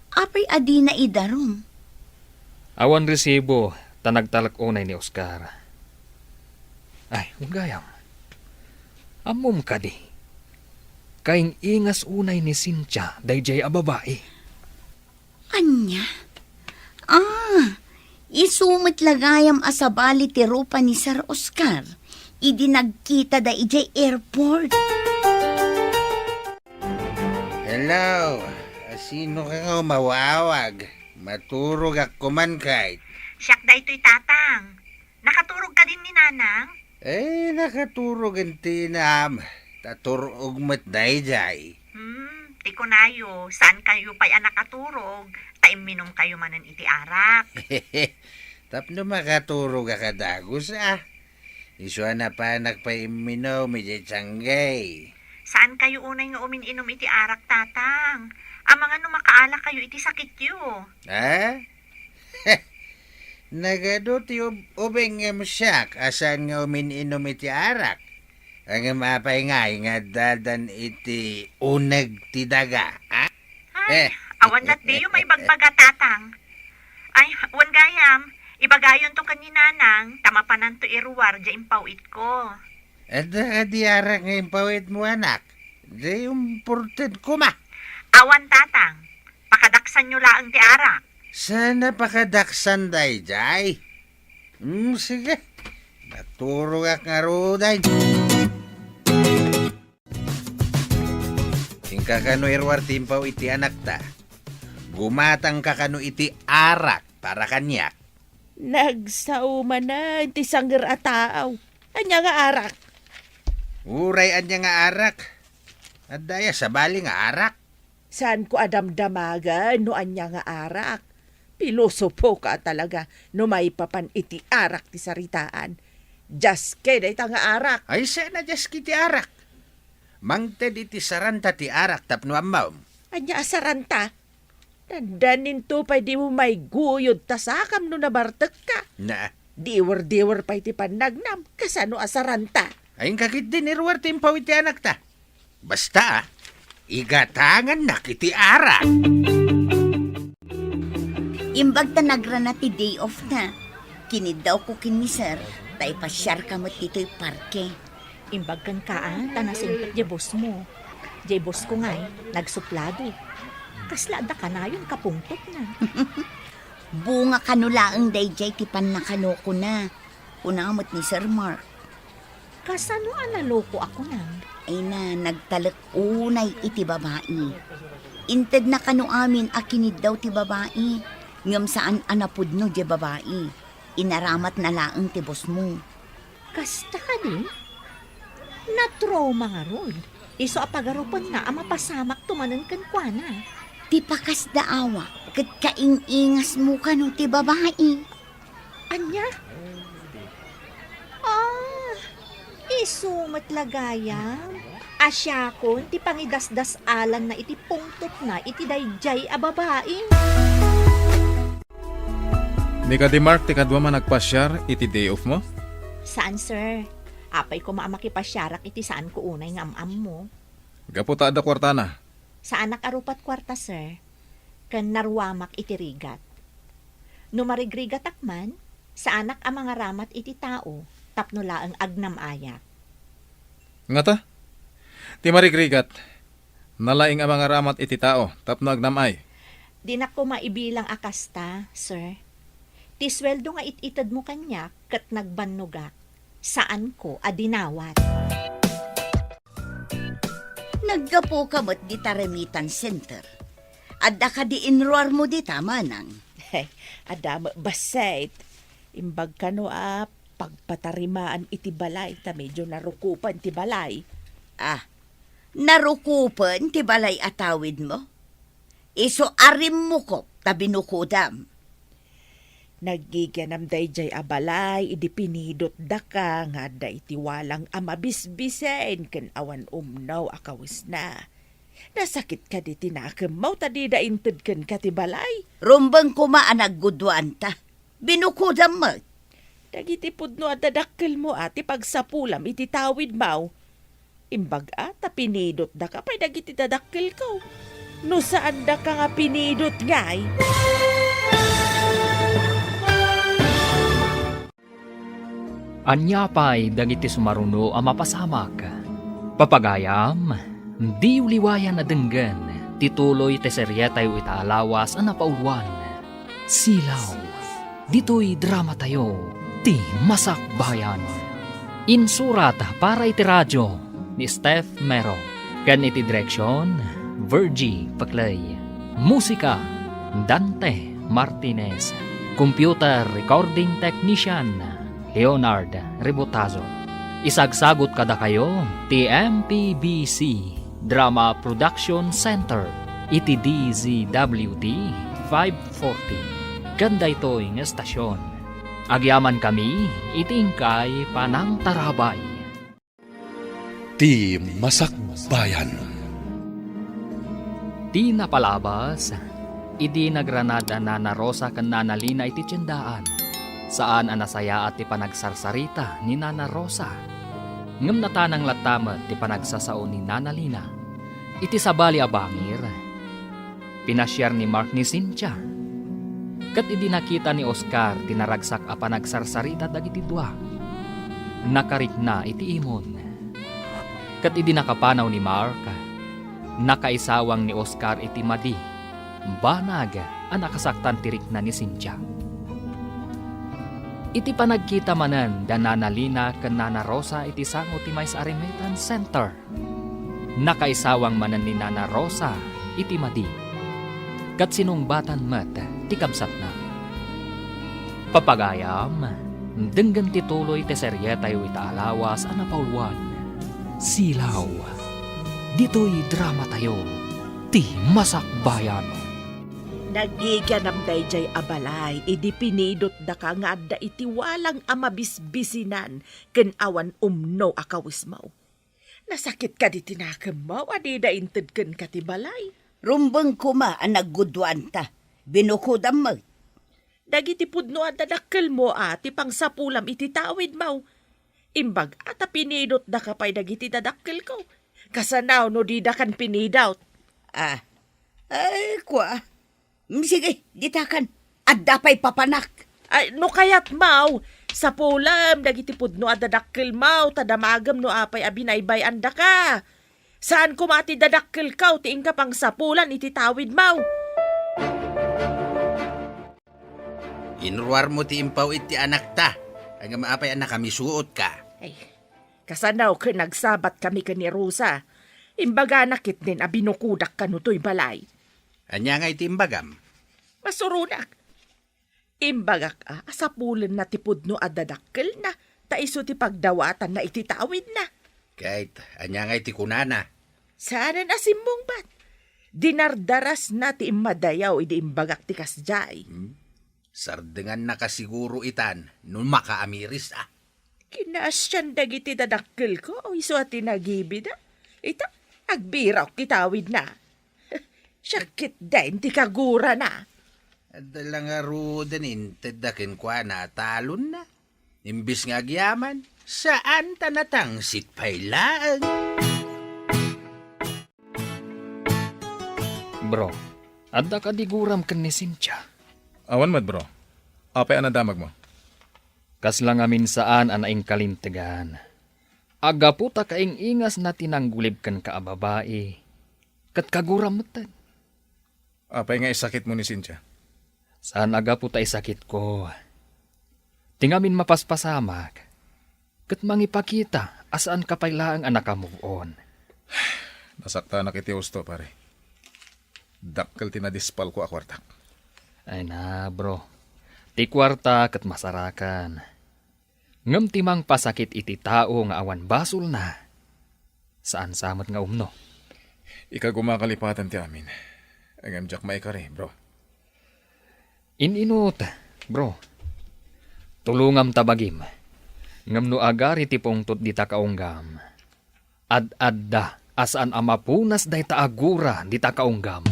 Apay adi na idarom. Awan resibo, tanagtalak unay ni Oscar. Ay, gayam. Amom ka di. Kaing ingas unay ni Cynthia, dayjay a babae. Anya? Isumit lagayam asabali ti rupa ni Sir Oscar. Idi nagkita da ijay airport. Hello, sino ka nga mawawag? Maturog ako man kahit. Siyak da ito'y tatang. Nakaturog ka din ni Nanang? Nakaturog ang tinam. Taturog mat dayjay. Ti kunayo, saan kayo pa'y nakaturog? Taiminom kayo manan iti arak. Tapno makaturog ka dagos Iswa na pa nagpaiminaw medyo tsanggay. Saan kayo unay nga umininom iti arak, tatang? Ang mga numakaala kayo iti sakit yo. Ha? Nagado ti ubeng nga masyak asan nga umininom iti arak. Ang mapay nga dadan iti unag ti daga. Ay, awan na diyo may bagbaga, tatang. Ay, wan gayam. Ibagayon to kaninanang, tamapanan to iruwar, di impawit ko. At di arak nga impawit mo anak. Di important ko ma. Awan, tatang. Pakadaksan nyo laang ti arak. Sana pakadaksan dayjay. Sige. Naturo ka nga roday. Tingka kano irwar timpaw iti anak ta. Gumatang ka kano iti arak para kanyak. Nagsauman na, ti sangger ataaw. Anya nga arak. Uray anya nga arak. At daya sa bali nga arak. Saan ko adamdamaga no anya nga arak? Pilosopo ka talaga no may papan iti arak ti saritaan. Just kaya ita nga arak. Ay sana jas kiti arak. Mangted iti saranta ti arak tapno amaw. Anya asaranta. Dandanin to pa'y di mo may guyod tasakam no nabartek ka. Na. Diwer-diwer pa'y ti panagnam kasano asaranta. Ayun kakit din irwar timpaw iti anak ta. Basta igatangan na kiti arak. Imbag ta nagrana ti day off na. Kinid daw ko kini sir. Tay pasyar ka mo tito'y parke. Imbag kan kaan, tanasing di boss mo. Di boss ko nga'y, nagsuplado. Kasla da ka na yung kapungtot na. Bunga kanulaang dayjay ti panakano ko na. Unamot ni Sir Mark. Kasano analoko ako nang? Ay na, nagtalak unay iti babae. Inted na kano amin akinid daw ti babae. Ngam saan anapud no di babae. Inaramat na laang ti boss mo. Kasta ka di? Na-trauma nga ron. Iso apagarupan na ang mapasamak tumanan kan kwa na. Ti pakas daawa, kat kaing-ingas mo ka no ti babae. Anya? Isumat lagayam. Asyakon, ti pangidasdas alan na iti pungtot na iti dayjay a babae. Di ka di Mark, ti kadwa man nagpasyar iti day off mo? Saan, sir? Apay ko maamakipasyarak iti saan ko unay nga am mo. Gaputa da kwarta na. Sa anak arupat kwarta, sir. Kan narwamak iti rigat. No marigrigat akman, sa anak ang mga ramat iti tao, tapno laang agnam ayak. Nga ta? Ti marigrigat. Nalaing ang mga ramat iti tao, tapno agnamay. Di na ko maibilang akasta, sir. Ti sweldo nga ititad mo kanya, kat nagbanugak. Saan ko adinawat? Naggapo ka mo't di taremitan center. Adda ka di enroar mo di tama nang. Adam, basait. Imbag ka no pagpatarimaan iti balay, ta medyo narukupan ti balay. Ah, narukupan ti balay atawid mo? Iso arim mo ko tabinukudam. Nagiganam dayjay abalay, idi pinidot da ka, nga day tiwalang amabisbisen, ken awan umnaw akawis na. Nasakit ka di tinakemaw, tadi da inted ken ka ti balay. Rumbang kumaanag gudwan ta. Binukudam mo. Dagiti pudno at dadakkel mo ati pagsapulam iti tawid maw. Imbag ata pinidot da ka, pay dagiti dadakkel ko. No saan da ka nga pinidot ngay? Anyapay dagiti sumaruno ang mapasamak. Papagayam, di uliwayan na denggan, tituloy teseryetay itaalawas ang napauluan. Silaw, dito'y drama tayo, ti Masak Bayan. Insurat para iti radyo ni Steph Mero. Kan iti direksyon, Virgie Paclay. Musika, Dante Martinez. Computer Recording Technician, Leonard Rebotazo. Isagsagot kada kayo, TMPBC Drama Production Center, iti DZWD 540. Ganda ito'y ng estasyon. Agyaman kami, itingkay panang tarabay. Ti Masak Bayan. Di napalabas, idi nagranada na Rosa kan Nana Lina iti tiyendaan. Saan anasaya at ti panagsarsarita ni Nana Rosa. Ngem natanang latamat ti panagsasao ni Nana Lina. Iti sabali abangir, pinasyar ni Mark ni Cynthia. Kat idi nakita ni Oscar tinaragsak a panagsarsarita dagiti dua. Nakarik na iti imon. Kat idi nakapanaw ni Mark, nakaisawang ni Oscar iti madi. Banag ang nakasaktan tirik na ni Cynthia. Iti panagkita manan da Nana Lina ken Nana Rosa iti sango ti Maysa Arimetan Center. Nakaisawang manan ni Nana Rosa iti madi. Kat sinungbatan met ti kabsat na. Papagayam, denggan ti tuloy ti seryetay itaalawas a napauluan. Silaw, dito'y drama tayo, ti Masak Bayan. Nagiganam dayjay abalay, idi pinidot da ka nga adda iti walang amabisbisinan, ken awan umno akawis maw. Nasakit ka di tinakemaw, adi da inted ken ka ti balay. Rumbang kuma ang naggudwan ta. Binukudam mo. Dagiti pudno at dadakkel mo ati pang sapulam iti tawid maw. Imbag ata pinidot da ka pay dagiti dadakkel ko. Kasanaw no di da kan pinidawt. Ah, ay kwa. Sige, ditakan. Adda pa'y papanak. Ay, no kayat maw, sa pulam, dagiti pudno at dadakkel maw, tadamagam no apay abinaybay anda ka. Saan kumati dadakkel kaw, tiing ka pang sapulan, ititawid maw. Inruar mo ti impaw iti anak ta. Ang maapay anak kami suot ka. Ay, kasanaw ka nagsabat kami ka ni Rosa. Imbaga nakit din abinukudak ka no to'y balay. Anya nga iti imbagam. Masurunak. Imbagak sa pulan na tipod no adadakkel na, taiso ti pagdawatan na ititawid na. Kahit anya nga iti kunana. Sana na simbong bat. Dinardaras na ti imadayaw idi imbagak ti kasjay. Sardengan na kasiguro itan, nun makaamiris Kinasyan dagiti dadakkel ko, o iso at tinagibid Ita, agbiraw kitawid na. Syakit din ti kagura na. Adalang arudan intedakin kwa na talon na. Imbis nga agyaman, saan tanatang sitpailaan? Bro, adda ka diguram ken ni Cynthia. Awan mat bro, apay anadamag mo? Kaslang amin saan anaing kalintegan. Aga puta kaing ingas na tinanggulib kan ka babae. Kat kaguram matan. Apay nga isakit mo ni Cynthia? Saan aga puta isakit ko. Tingamin mapaspasamak. Kat mangipakita asaan kapaylaang anak ka move on. Nasakta na kiti usto pare. Dakkel tinadispal ko akwartak. Ay na bro, ti kwarta kat masarakan. Ngam timang pasakit iti tao nga awan basol na. Saan samot nga umno? Ika gumakalipatan ti amin. Ang amjak maikari, bro. Ininot, bro. Tulungam tabagim. Ngam no agari ti pungtot di ta kaunggam. Ad-adda asaan amapunas day ta agura di ta kaunggam.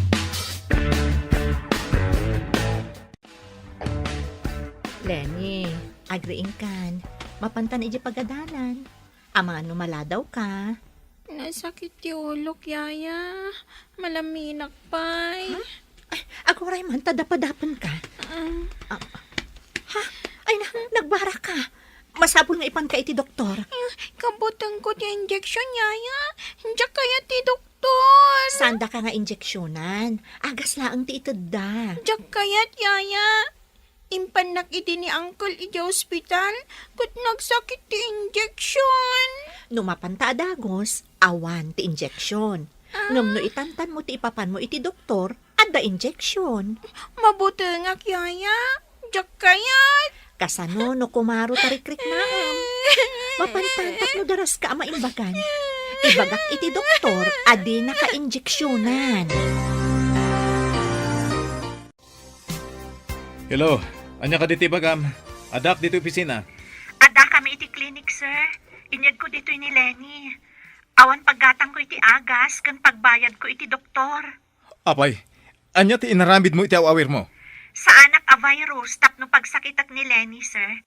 Lenny, agriing kan. Mapantan iji pagadalan. Ama ano maladaw ka. Nasakit ti ulok, yaya. Malaminak pa'y. Agoray man, tadapadapan ka. Ha? Ay, nagbara ka. Masabol nga ipan ka iti doktor. Kabutang ko ti injection, yaya. Diyak kaya ti doktor. Sanda ka nga injeksyonan. Agas laang ti itadda. Diyak kayat, yaya. Impanak iti ni uncle iti hospital. Kat nagsakit ti injection. Numapanta adagos, awan ti injeksyon. Ngam no itantan mo ti ipapan mo iti doktor, adda injeksyon. Mabuti nga, yaya. Diyak kayat. Kasano no kumaro tarikrik na mapantantat no daras ka maimbagan. Ibagak iti doktor, adi naka-injeksyonan. Hello, anya ka diti bagam. Adak dito opisina. Ada kami iti clinic, sir. Inyag ko dito ni Lenny. Awan paggatang ko iti agas, kan pagbayad ko iti doktor. Apay, anya ti inaramid mo iti awawir mo. Sa anak a virus, tapno pagsakitak ni Lenny, sir.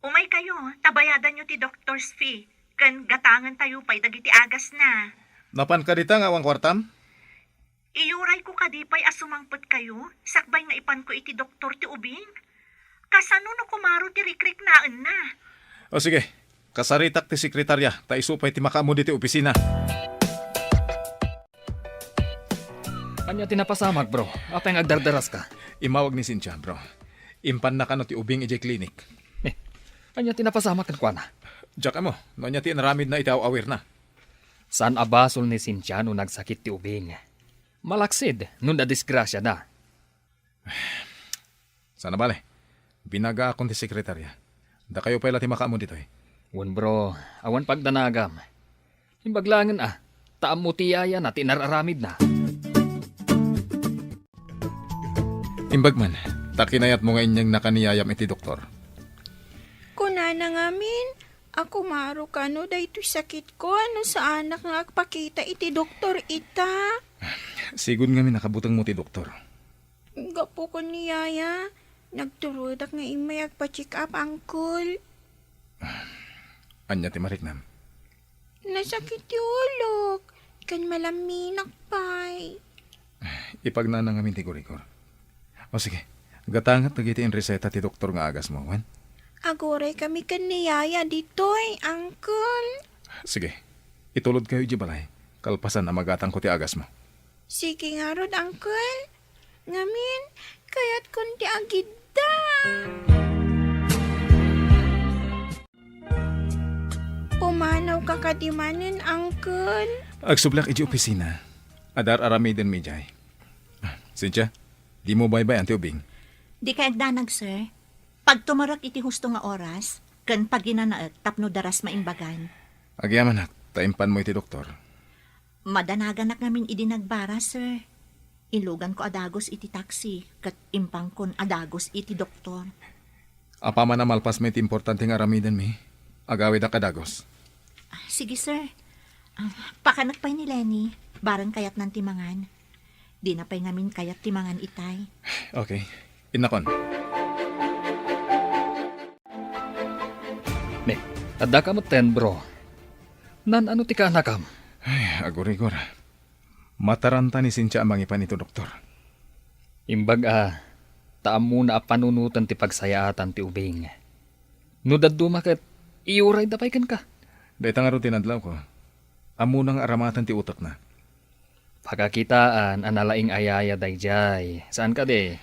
Umay kayo, tabayadan nyo ti doctor's fee. Kan gatangan tayo pa'y dagiti agas na. Napan ka dita nga awang kwartam? Iyuray ko kadipay asumangpot kayo, sakbay nga ipan ko iti doktor ti ubing. Kasano no kumaro ti rikrik naan na. O sige, kasaritak ti sekretarya, ta isupay ti makamu diti opisina. Anya tinapasamag, bro. Apay nga agdardaras ka. Imawag ni Cynthia, bro. Impan na ka no ti ubing iti clinic. Anya tinapasamag kan kwa na. Diyak mo, no nya ti inaramid na iti awawir na. Saan abasol ni Cynthia no nagsakit ti ubing? Malaksid, nun na disgrasya na. Sana bale, binaga akong ti sekretarya. Da kayo pala ti makamu dito eh. Wan bro, awan pagdanagam. Imbaglangan taam mo tiyaya na tinararamid na. Imbagman, takinayat mo nga inyang nakaniyayam iti doktor. Kunana ngamin, ako maro ka no dahito sakit ko ano sa anak nga agpakita iti doktor ita. Sigud nga nakabutang mo ti doktor. Gapo ko ni yaya, nagturudak nga imay agpa-check up, uncle. Anya ti mariknam. Nasakit ti ulok, kan malaminak pa'y. Ipagnana nga min ti gurigor. O sige, gatangat nagiti in reseta ti doktor nga agas mo, wan? Agoray kami kan ni yaya ditoy, uncle. Sige, itulod kayo di balay. Kalpasan na magatang ko ti agas mo. Sige nga rod, uncle. Ngamin, kaya't kunti agidda. Pumanaw ka kadimanin, uncle. Agsublak iji opisina. Adar aramiden mi jay. Cynthia, di mo baybay ang tiubing. Di ka agdanag, sir. Pag tumarak iti husto nga oras, kan paginanaet tapno daras maimbagan. Agyaman taimpan mo iti doktor. Madanagan na namin idinagbara, sir. Ilugan ko adagos iti taxi, kat impang kon adagos iti doktor. Apa man na malpas may iti importante nga aramiden mi. Agawid ka dagos. Sige, sir. Pakanak pa'y ni Lenny, barang kayat ng timangan. Di na pa'y ngamin kayat timangan itay. Okay, inakon. Adda ka mo ten, bro. Nan ano ti ka anakam? Ay, agor-igor. Mataranta ni Cynthia amang ipan ito, doktor. Imbag taam muna panunutan ti pagsayaatan ti ubing. No daddumaket, iuray dapay kan ka. Dahil nga ro tinadlaw ko. Amo nang aramatan ti utak na. Pagkakitaan, analaing ayaya dayjay. Saan ka de?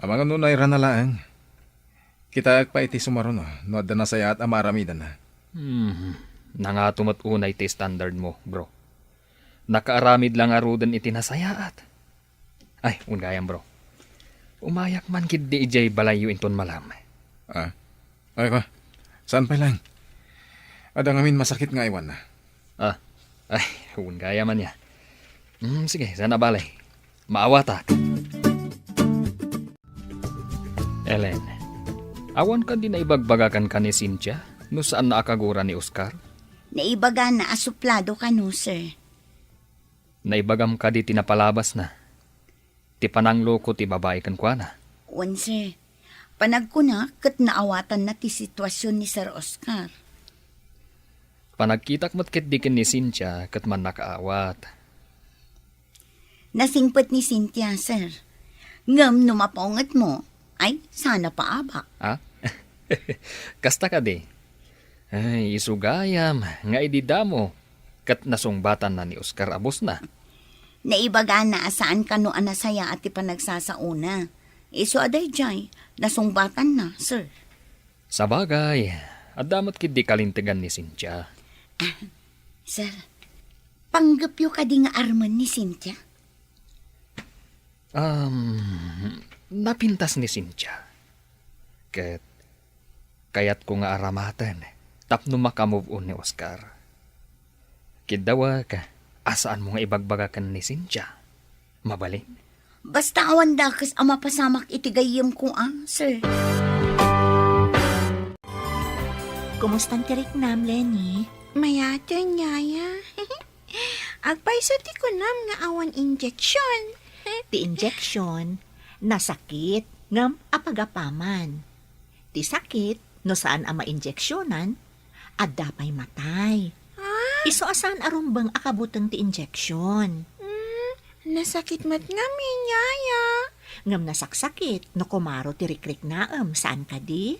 Amang ano na iranalaang. Kita pa iti sumaron no adda na saya at amaramidan na. Nangatumot unay ti standard mo, bro. Nakaaramid lang arudan iti nasayaat. Ay, ungayam, bro. Umayak man kid di ijay balayo inton malam. Ay ka, Saan pa lang? Ada ngamin masakit nga iwan na. Ay, huwag gaya man niya. Sige, sana balay. Maawata. Ellen, awan ka din na ibagbagakan ka ni Cynthia no saan naakagura ni Oscar? Naibaga na asuplado ka no, sir. Naibagam ka di tinapalabas na. Ti pananglo ko ti babae kan kwa na. Wan, sir. Panag ko na, kat naawatan na ti sitwasyon ni Sir Oscar. Panagkitak mo't kitdikin ni Cynthia kat man nakaawat. Nasingpet ni Cynthia, sir. Ngam numapaungat mo, ay sana paaba. Ha? Kasta ka di. Ay, isugayam, nga ididamo. Kat nasungbatan na ni Oscar abos na. Naibaga na saan ka no anasaya at ipanagsasauna. Iso aday jay, nasungbatan na, sir. Sabagay, adamot kid di kalintigan ni Cynthia. Sir, panggapyo ka di nga arman ni Cynthia? Napintas ni Cynthia. Kayat ko nga aramatan, tapno makamove on ni Oscar. Kidawa ka, asaan mo nga ibagbagakan ni Cynthia? Mabalin? Basta awan dakas ama pasamak itigayim ko sir. Kumusta ang tirik nam, Lenny? Mayata nyaya. Agpay sa ti ko nam nga awan injection. Ti injection, nasakit, ngam apagapaman. Ti sakit, no saan ama injeksyonan, at dapay matay. Iso asan arumbang akabutang ti injection. Nasakit mat nga minyaya. Ngam nasaksakit, no kumaro ti rikrik naam, saan ka di?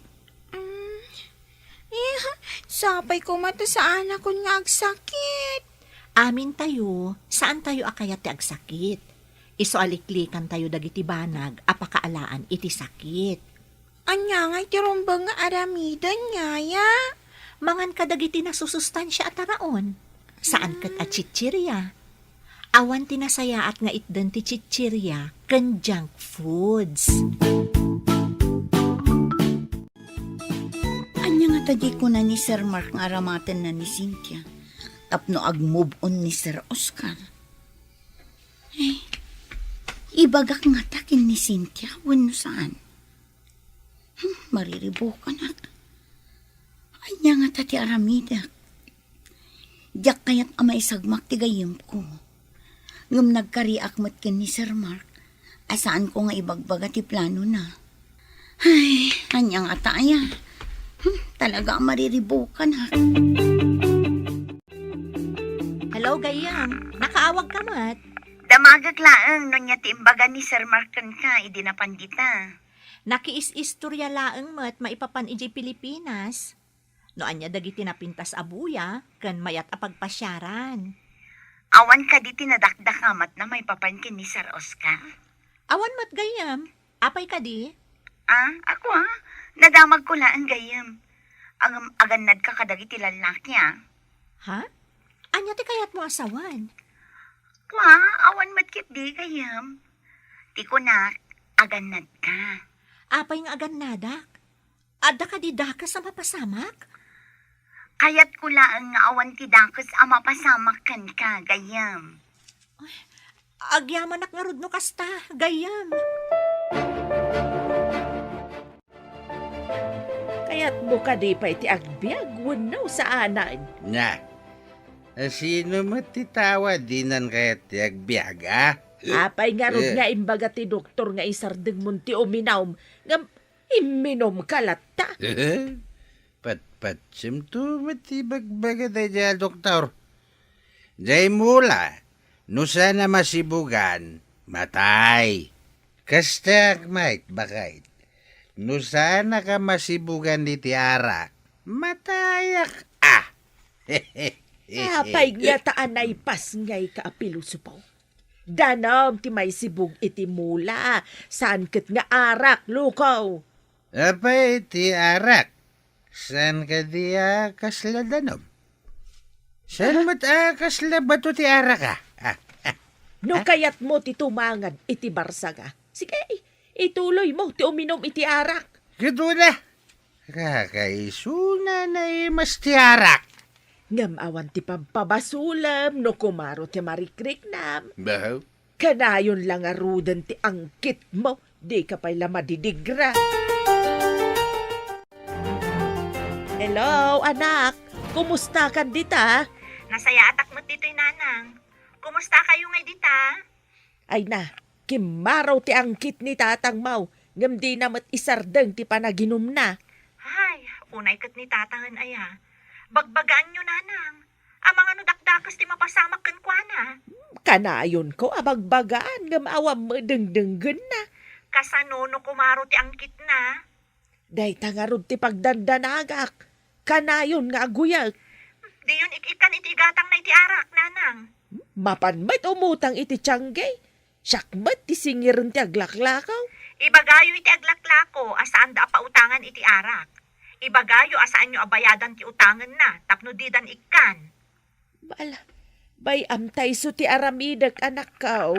Sapay ko mata sa anak ko nga agsakit. Amin tayo, saan tayo akayat ti agsakit? Iso aliklikan tayo dagiti banag, apakaalaan iti sakit. Anya nga tirumbang nga aramidan nyaya. Mangan ka dagiti nasusustansya at taraon. Saan kat at chichirya? Awan tinasaya at nga itdan ti chichirya ken junk foods. Anya nga tadi ko na ni Sir Mark nga aramatan na ni Cynthia. Tapno ag-move on ni Sir Oscar. Ibagak nga takin ni Cynthia, wano saan? Mariribukan na. Anya nga tati aramidak. Diyak kayat amay sagmak tigayim ko. Ngam nagkariak mat ken ni Sir Mark, asaan ko nga ibagbaga ti plano na. Ay, anya nga taya. Talaga mariribukan ha. Hello, gayam. Nakaawag ka mat. Damagag laang no niya tiimbaga ni Sir Marken ka, idinapandita. Nakiis-istorya laeng mat maipapan iji Pilipinas. No anya dagiti napintas abuya, ken mayat apagpasyaran. Awan ka di tinadakdakamat na may papankin ni Sir Oscar. Awan mat gayam. Apay ka di? Ako nadamag ko lang gayam. Ang agannad ka kadagiti lalaki Ha? Anya ti kayat mo asawan? Awan matkit di gayam. Ti ko na, agannad ka. Apay nga agannadak? Adda ka di dakas sa mapasamak? Kayat ko lang nga awan ti dakas ama pasamak kan ka, gayam. Agyamanak nga rudno kasta, gayam. Kaya't buka di pa iti agbiag, wanaw sa anan. Nga, sino matitawa dinan kaya tiyagbiag, Apay nga rod nga imbaga ti doktor nga isardeng munti uminaw, nga iminom kalata. Patsim to matibagbaga tayo doktor. Jay mula, no sana masibugan, matay. Kastak mait bakait. No sana ka masibugan di tiara, matayak Apay nga taan ay pas ngay kaapilusupaw. Danam ti may sibug iti mula, saan ket nga arak, lukaw. Apay ti arak. San ka di kasla danom? San mat kasla bato ti arak No kayat mo ti tumangan iti barsaga. Sige, ituloy mo ti uminom iti arak. Gito na. Kakaisuna na mas tiarak. Ngam awan ti pampabasulam no kumaro ti marikrek nam. Bahaw? Kanayon lang arudan ti angkit mo. Di ka pala madidigra. Hello, anak. Kumusta ka dita? Nasaya atak mo't dito'y nanang. Kumusta kayo ngay dita? Ay na, kimaraw ti angkit ni tatang mau. Ngam di namat isardeng ti panaginom na. Ay, unay kat ni tatangan aya. Bagbagaan nyo nanang. Amang ano dakdakas ti mapasamak kan kwa na. Kanayon ko abagbagaan ngam awam mo dengdenggen na. Kasano no kumaro ti angkit na. Day tangarod ti pagdandanagak. Kanayon nga aguyag. Di yun ikan iti gatang na iti arak, nanang. Mapanmat umutang iti tiyangge. Syakmat ti singirin ti aglaklakaw. Ibagayo iti aglaklako asaan da pautangan iti arak. Ibagayo asaan nyo abayadan ti utangan na tapno didan ikan. Bala, bay amtay so ti aramidag anak kao.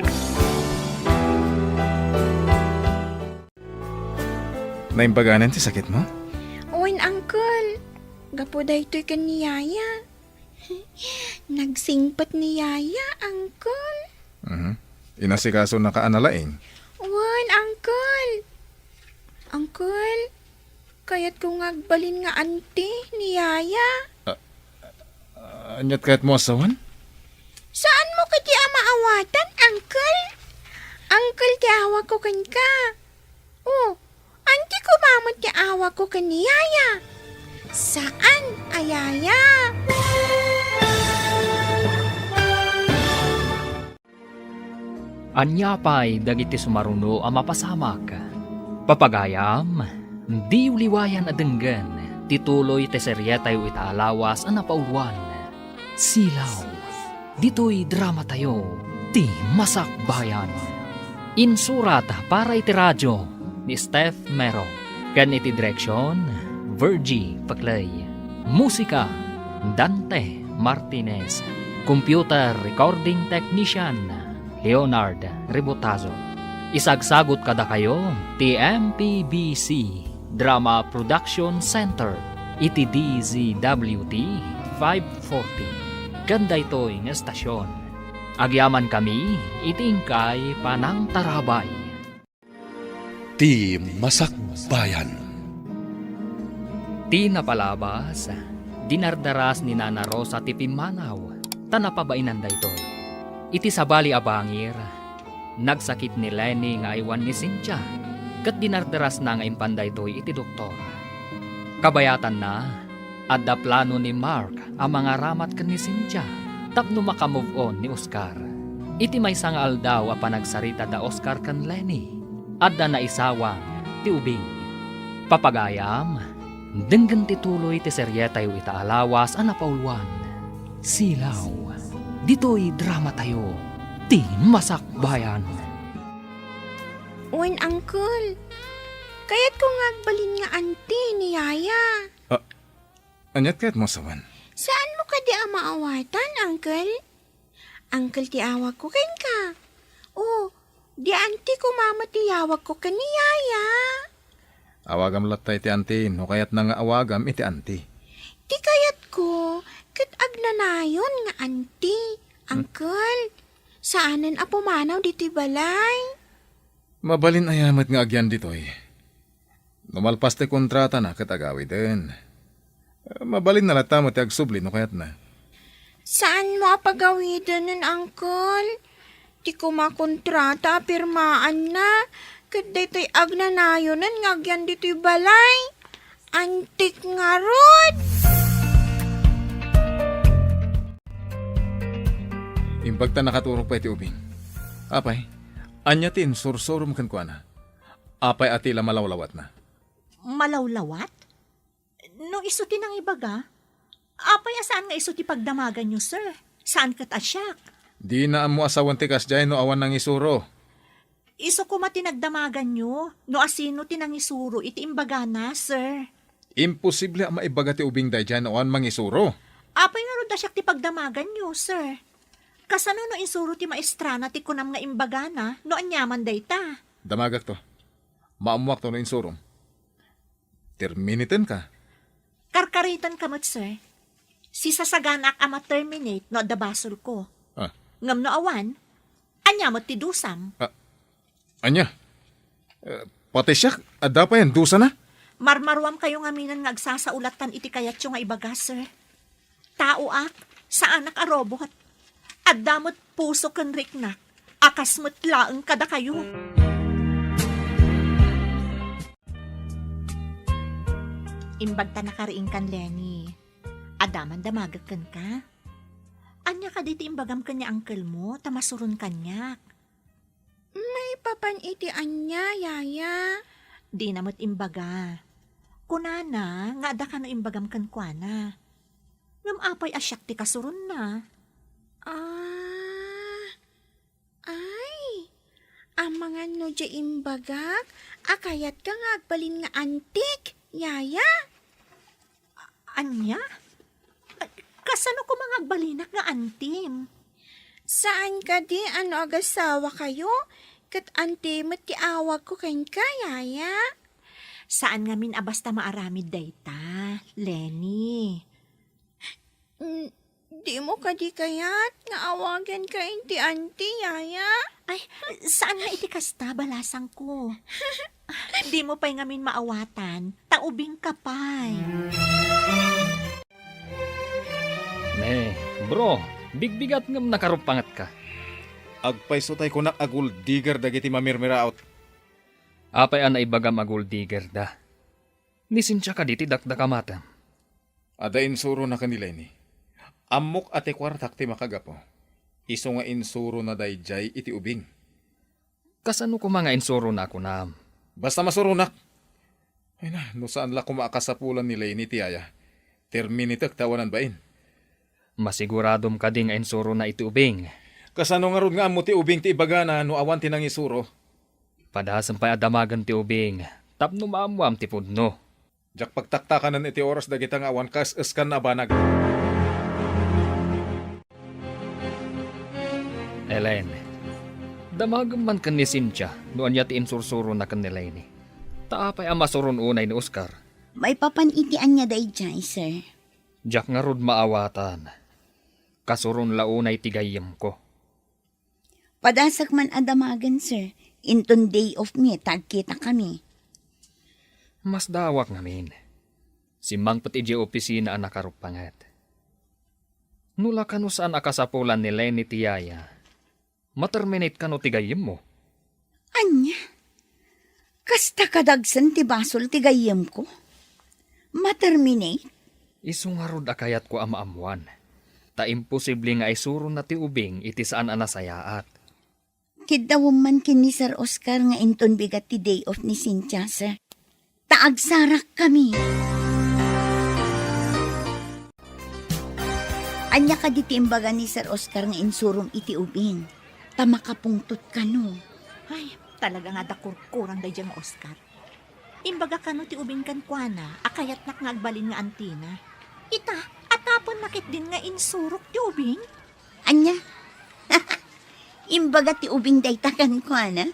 Naimbaganan ti sakit mo? Owen, Uncle. Gapo da ito'y kaniyaya. Nagsingpat ni Yaya, Uncle. Inasikaso na kaanalaing. Owen, Uncle. Uncle, kaya't kung agbalin nga auntie ni Yaya. Anyat kahit mo asawan? Saan mo kati maawatan, Uncle? Uncle, ti awa ko kan ka. Oh, auntie ko mamot ti awa ko kan ni Yaya. Saan, ayaya? Anya pa'y dagiti sumaruno ang mapasamak. Papagayam, di uliwayan adenggan, tituloy teseryetay itaalawas ang napauluan. Silaw, dito'y drama tayo, ti Masak Bayan. Insurat para iti radyo ni Steph Mero. Kan iti direksyon, Virgie Paclay. Musika, Dante Martinez. Computer Recording Technician, Leonard Rebotazo. Isagsagot kada kayo, TMPBC Drama Production Center, iti DZWT 540. Ganda ito'y nga estasyon. Agyaman kami, itingkay panang tarabay. Ti Masak Bayan. Ti napalabas, dinardaras ni Nana Rosa ti Pimanaw, tanapabainan da ito. Iti sabali abangir, nagsakit ni Lenny nga iwan ni Cynthia, kat dinardaras na nga impanda ito iti doktor. Kabayatan na, adda plano ni Mark ang mga ramat kan ni Cynthia, tapno makamove on ni Oscar. Iti may sangal daw a panagsarita da Oscar kan Lenny, adda na isawang ti ubing. Papagayam, denggan tituloy ti seryetay itaalawas ang napauluan. Silaw, dito'y drama tayo, ti Masak Bayan. Owen, Uncle. Kaya't kung agbalin nga auntie ni Yaya. Anyat kahit mo asawan? Saan mo ka di maawatan, Uncle? Uncle, ti awag ko ken ka. Oh, di auntie ko mama ti awag ko kan ni Yaya. Awagam latay ti auntie, no kayat na nga awagam iti auntie. Di kayat ko, kat agnanayon nga auntie. Uncle, saanan a pumanaw dito'y balay? Mabalin ayamat nga agyan ditoy. Numalpas ti kontrata na katagawi din. Mabalin na lata mo ti agsubli no kayat na. Saan mo apagawidan nun, Uncle? Di ko makontrata, pirmaan na. Kat dito'y agnanayonan nga agyan dito'y balay. Antik nga rod. Impagta nakaturok pa iti ubing. Apay, anyatin sursurum kan kwa na. Apay atila malawlawat na. Malawlawat? No iso ti nang ibaga? Apay asaan nga iso ti pagdamagan nyo, sir? Saan kat asyak? Di na mo asawan ti kasjay no awan ng isuro. Iso ko matinagdamagan nyo, no asino tinangisuro iti imbaga na, sir. Imposible ang maibaga ti ubing day dyan no awan mang isuro. Apay nga ron dasyak ti pagdamagan nyo, sir. Kasano no insuro ti maestrana ti kunam nga imbaga na, no anyaman day ta. Damagak to. Maamuak to no insurom. Terminitan ka. Karkaritan kamot, sir. Si sasaganak ama terminate no da basol ko. Ah, Ngam no awan, anya mo ti dusam. anya? Pati siya, ada pa yan, dusa na? Marmarwam kayo nga minan nga agsasaulatan iti kayat yung nga ibaga, sir. Tao ak, sa anak a robot. At damot puso kan riknak, akas mo't laeng kada kayo. Imbag ta nakariing kan, Lenny. Adaman damagakan ka. Anya ka diti imbagam kanya uncle mo, tamasurun kanyak. May papan iti anya, yaya. Di namot imbaga. Kunana, nga ada ka no imbagam kan kuana. Ngam apay asyak ti kasurun na. Ay, ang mga no dya imbagak, akayat ka nga agbalin nga antik, yaya. Anya? Kasano ko mga balinak nga antim? Saan ka di, ano agasawa kayo? Kat antim at tiawag ko kain ka, yaya. Saan nga min abasta maaramid dayta, Lenny? Di mo ka di kayat, nga awagan ka inti anti, yaya. Ay, saan nga iti kasta balasang ko? Di mo pa'y ngamin maawatan, taubing kapay. Bro, bigbigat ngam nakarupangat ka. Agpaiso tay ko na agul digger dagiti mamirmiraot. Apay an naibagam a gold digger da. Nisensya ka diti dakdakamata. Ada insuro na kanila ni. Amok ate kwartak ti makagapo. Iso nga insuro na dayjay iti ubing. Kasano ko mga insuro na ako na. Basta masurunak. Ay na, no saan la kumakasapulan nila ni tiyaya. Terminitak tawanan bain. Masiguradom ka ding insuro na iti ubing. Kasano nga ron nga amo ti ubing ti ibagana no awan ti nang isuro. Padasam pa'y adamagan ti ubing. Tapno maamuam ti pudno. Jak pagtaktakanan iti oras dagita nga awan kas eskan na banag. Elen, damagam man kan ni Cynthia noan niya ti insursuro na kan ni Lenny. Taapay ang masuron unay ni Oscar. May papan iti anya dayjay, sir. Jak nga rod maawatan. Kasuron launay tigayam ko. Padasak man adamagan, sir. Inton day of me, tagkita kami. Mas dawak ngamin. Si Mang pati di opisina ang nakarupangat. Nula ka no saan akasapulan ni Lenny tiyaya. Materminate ka no tigayim mo. Anya? Kasta kadagsan ti basol ti gayem ko? Materminate? Isungarod akayat ko amaamuan. Ta imposible nga isuro na ti ubing iti saan anasayaat. Kidawom man kin ni Sir Oscar nga inton bigat ti day off ni Cynthia, sir. Taagsarak kami. Anya ka diti imbaga ni Sir Oscar nga insurom iti ubing. Tamakapungtot ka no. Ay, talaga nga dakurkurang day dyan, Oscar. Imbaga ka no ti ubing kan kuana, akayat nak nga agbalin nga antina. Ita, atapon nakit din nga insurok ti ubing. Anya? Imbaga ti ubing daytakan ko, ana?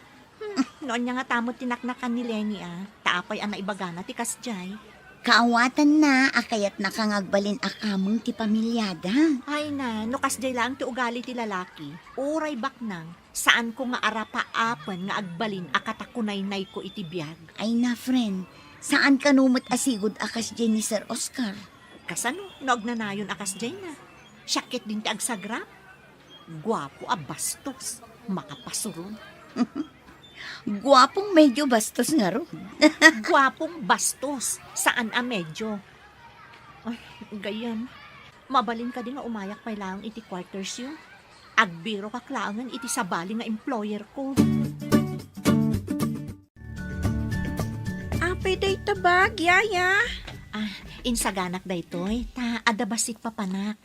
Noon niya nga tamot tinaknakan ni Lenny taapay ang naibagana ti kasjay. Kaawatan na, akayat nakangagbalin akamong ti pamilyada. Ay na, no kasjay lang ti ugali ti lalaki. Uray baknang, saan ko nga arapaapan nga agbalin akatakunay-nay ko iti biyag. Ay na, friend, saan ka numot asigod akas dyan ni Sir Oscar? Kasano, nog na nayon akasjay na. Syakit din ti agsagrap. Guwapo bastos, makapasuron. Guwapong medyo bastos nga ron. Guwapong bastos, saan a medyo. Ay, gayan. Mabalin ka din nga umayak pa lang iti quarters yun. Agbiro ka klangan iti sabali nga employer ko. Apay day tabag, yaya. Insaganak daytoy, ta adabasit papanak.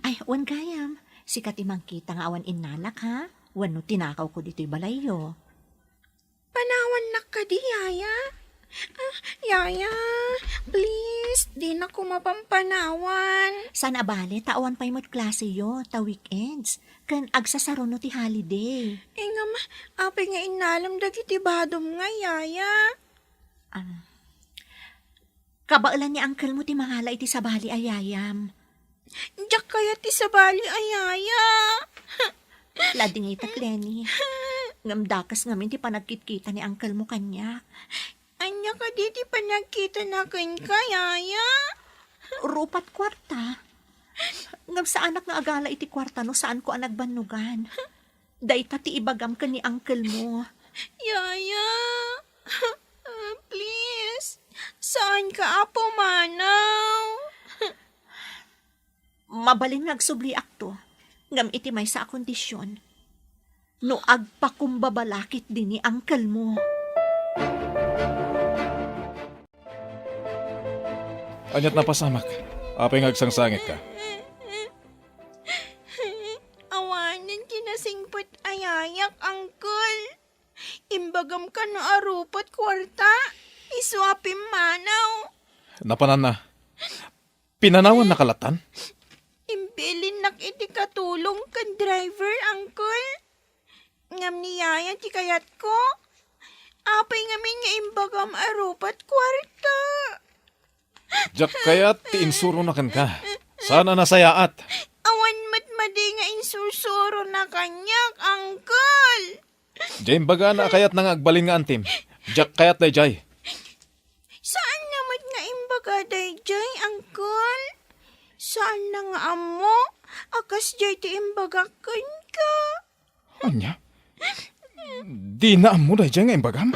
Ay, wan gayam. Sikat imang kita nga awan inalak ha. Wan no tinakaw ko dito'y balayo. Panawan na ka di, yaya. Yaya, please, di na ko mapampanawan. San abale, tawan pa'y mo't klase yo, ta weekends. Kan agsasaron no ti holiday. Nga ma, apay nga inalam dagiti badom nga, yaya. Kabailan ni uncle mo ti mangala iti sabali ayayam. Diyak kaya ti sabali ayaya. Lading itak, Lenny. Ngamdakas ngamin ti panagkit-kita ni uncle mo kanya. Anya ka di ti panagkita na kayaya. Rupat kwarta. Ngam sa anak nga agala iti kwarta no saan ko ang nagbanugan. Dayta ti ibagam ka ni uncle mo. Yaya. Please. Saan ka apo manaw? Mabalin nagsubli akto. Ngam iti may sa kondisyon. No agpakumbabalakit din ni uncle mo. Anyat na pasamak. Apay ngagsangsangit ka. Awanan kinasingpot ayayak, uncle. Imbagam ka no arupot kwarta. Iswapim manaw. Napanan na. Pinanawan na kalatan? Imbilin nak iti katulong kan driver, uncle. Ngam niyaya ti kayat ko. Apay ngamin nga imbagam arupat kwarta. Diyak kaya ti insuro na kan ka. Sana nasayaat. Awan matmadi nga insusuro na kanyak, uncle. Diyan baga na kayat nang agbalin nga antim. Diyak kayat day jay. Saan naman nga imbaga dayjay, uncle? Saan na nga amo? Akas jay ti imbaga ka. Anya? Di na amo day jay nga imbagam.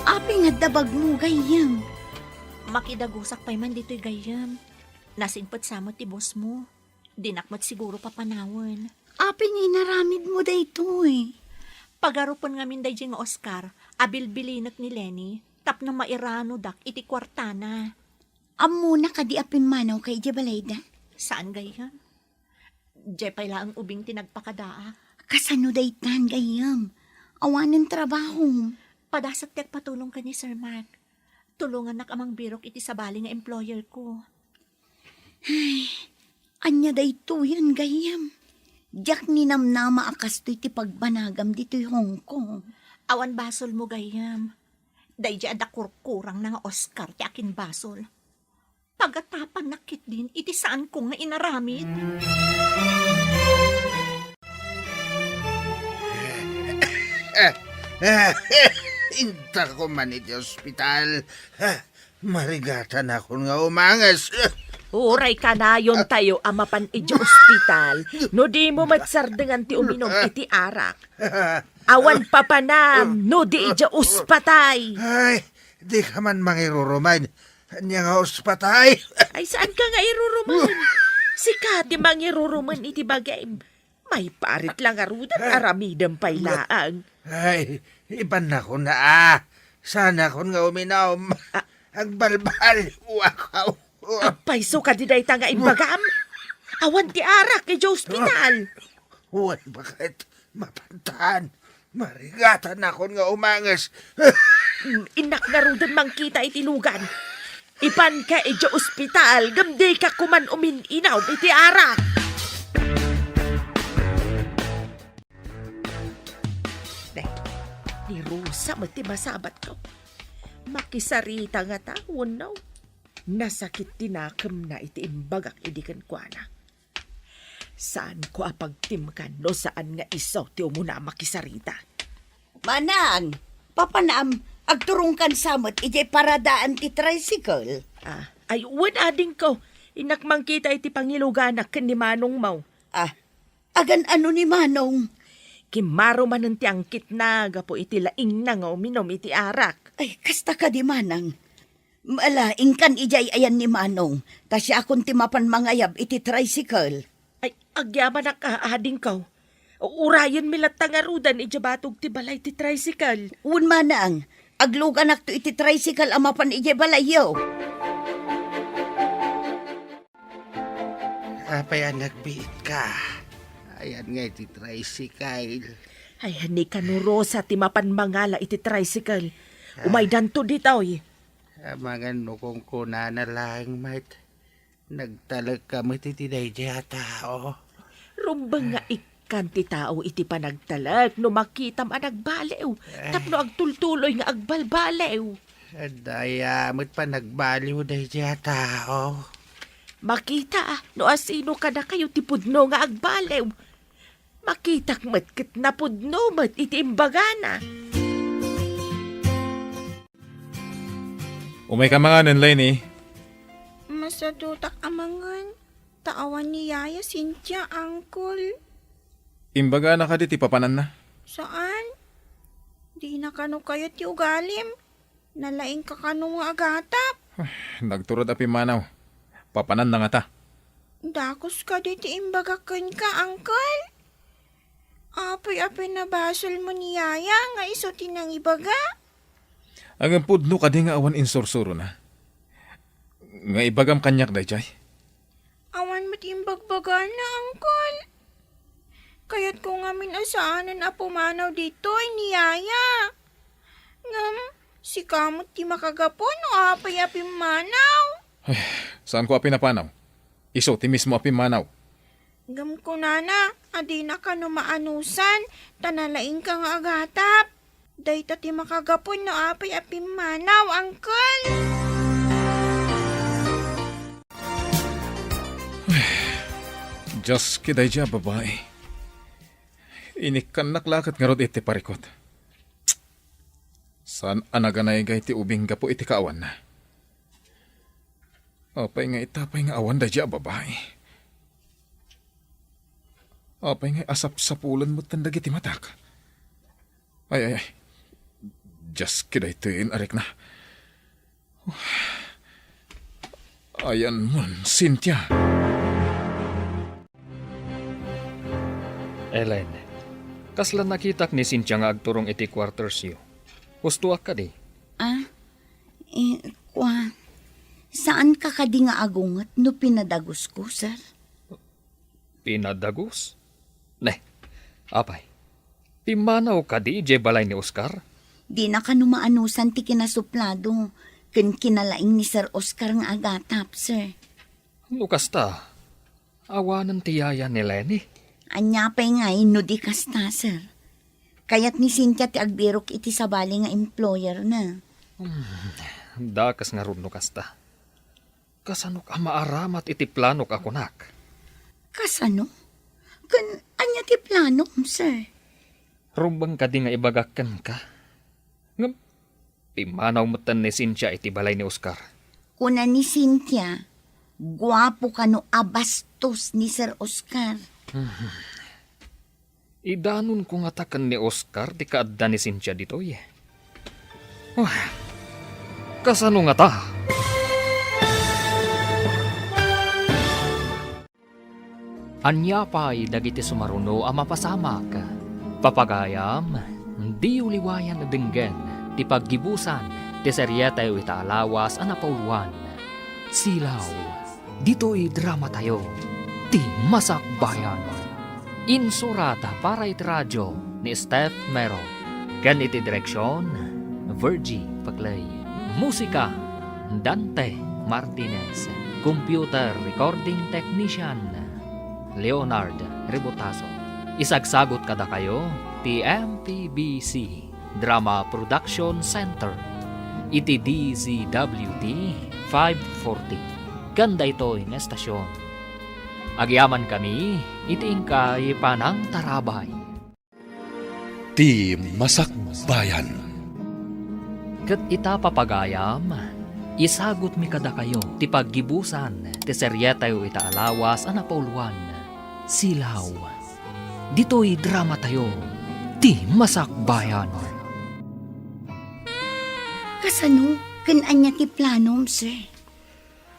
Api nga dabag mo gayam. Makidagusak pa'y man dito'y gayam. Nasingpot samot ti boss mo. Dinakmat siguro papanawan. Api nga inaramid mo daytoy. Pagarupon ngamin day nga Oscar, abilbilinak ni Lenny, tap na mairano dak iti kwartana. Amo na kadi apin manaw kay Jabalayda. Saan gayam? Diyay pa'y laang ubing tinagpakadaa. Kasano daytan gayam. Awanan trabaho. Padasak tiyak patulong ka ni Sir Mark. Tulungan nak amang birok iti sabali nga employer ko. Anya dayto yan gayam. Diyak ni namnama akas to'y ti pagbanagam dito'y Hong Kong. Awan basol mo gayam. Day di ada kurkurang na nga Oscar ti akin basol. Pagatapan nakit din iti saan ko nga inaramid. Inta ko man iti ospital. Marigatan ako nga umangas. Uray ka na yon tayo amapan iti ospital. No di mo matsardengan ti uminom iti arak. Awan papanam, no di iti ospatay. Ay, di ka man mangiruruman. Anya nga ospatay. Ay saan ka nga iruruman? Sikat di mangiruruman iti bagay. May parit lang arudan aramidam pay laang. Ay, iban na ko na Sana kon nga uminom. Ang balbal, wakaw. Apay so ka di day nga imbagam. Awan ti arak iti ospital. Uwan bakit mapantahan. Marigatan ako nga umangas. Inak na rudan mangkita iti lugan. Ipan ka iti ospital, gamday ka kuman uminaw iti arak. Ni Rosa, mati masabat ko. Makisarita nga tawon naw. Nasakit tinakam na iti imbagak idikan kwa na. Saan ko apagtimkan no saan nga isaw ti umuna makisarita? Manang, papanam, agturungkan samot ijay paradaan ti tricycle. Ay uwan ading ko. Inakmang kita iti pangiluganak ken ni Manong Mau. Agan ano ni Manong? Kimaro man ang tiangkit na gapo iti laing na nga uminom iti arak. Ay, kasta ka di Manang. Malaing kan ijay ayan ni Manong. Ta siya akong timapan mangayab iti tricycle. Ay, agyaman na kaading ko. Urayan milat tangarudan ijabatog ti balay ti tricycle. Un Manang, aglugan akto iti tricycle amapan ijay balayo. Apay ang nagbiit ka. Ayan nga iti tricycle. Ay, hani ka no Rosa timapan mangala iti tricycle. Umaydan to ditoy. Amangan no kung kuna na lang, mate. Nagtalag ka mo iti day tao. Rumbang nga kan ti tao iti panagtalag no makitam ang nagbalew. Tapno agtultuloy nga agbalbalew. Daya, mo't pa nagbaliw dahi siya tao. Makita no asino ka na kayo ti pudno nga agbalew. Makitak mat ket napudno mat iti imbagana. Umay ka mga nanlay Masadutak amangan. Taawan ni Yaya, Cynthia, Uncle. Imbaga na ka di ti papanan na. Saan? Di na kano kayo ti ugalim. Nalaing ka kano nga agatap. Nagturod api manaw. Papanan na nga ta. Dakos ka di ti imbagakan ka, Uncle. Apoy-apoy na basol mo ni Yaya nga isutin ng ibaga. Ang pudno ka di nga awan insursuro na. Nga ibagam kanyak day jay. Awan mo't imbagbaga na, Uncle. Kaya't ko nga minasaanan na pumanaw dito ni Yaya. Ngam, si kamot ti makagapon o apay-apim manaw. Saan ko api napanaw? Iso, ti mismo api manaw. Ngam ko nana, adi na ka no maanusan, tanalaing ka nga agatap. Dayta ti makagapon no apay-apim manaw, Uncle. Diyos kiday dya, babae. Inikan naklakat nga rod iti parikot. Saan anaganay gay ti ubing gapo iti kaawan na? Apay nga itapay nga awan da dya, babae. Apay nga asap-sapulan mo tandag iti matak. Ay. Diyos kiday tuin, arik na. Ayan mo, Cynthia. Ellen, kasla nakitak ni Cynthia nga agturong iti quarters yu. Husto ka di. Saan ka kadi nga agungat no pinadagos ko, sir? Pinadagos? Ne, apay. Pimanaw ka di, je balay ni Oscar? Di na ka numaanusan ti kinasuplado. Ken kinalaing ni Sir Oscar nga agatap, sir. Lukas ta, awanan ti Yaya ni Lenny. Anyapay nga no di kasta, sir. Kaya't ni Cynthia ti agbirok iti sabali nga employer na. Dakas nga ron lukas ta. Kasanok ang maaramat iti planok ako nak. Kasano? Kan anya ti plano, sir? Rumbang ka di nga ibagakan ka. Ngam, pimanaw mo tan ni Cynthia iti balay ni Oscar. Kuna ni Cynthia, guwapo ka no abastos ni Sir Oscar. Idanon ko nga takan ni Oscar di kaadda ni Cynthia ditoy. Kasano nga ta? Anya pa'y dagiti sumaruno ang mapasamak. Papagayam, di uliwayan na dinggen, ti paggibusan, ti seryetay o itaalawas ang napauluan. Silaw, dito'y drama tayo, ti Masakbayan. Insurata para iti radyo ni Steph Mero. Kan iti direksyon, Virgie Paclay. Musika, Dante Martinez. Computer Recording Technician, Leonard Rebotaso. Isagsagot kada kayo, TMTBC Drama Production Center. Iti DZWT 540. Ganda ito ng estasyon. Agyaman kami, itiingkay panang tarabay. Ti Masakbayan. Kat ita papagayam, isagot mi kada kayo, ti paggibusan, ti seryetay o itaalawas ang napauluan. Silaw, dito'y drama tayo, ti Masakbayan. Kasano? Anya ti planom, sir?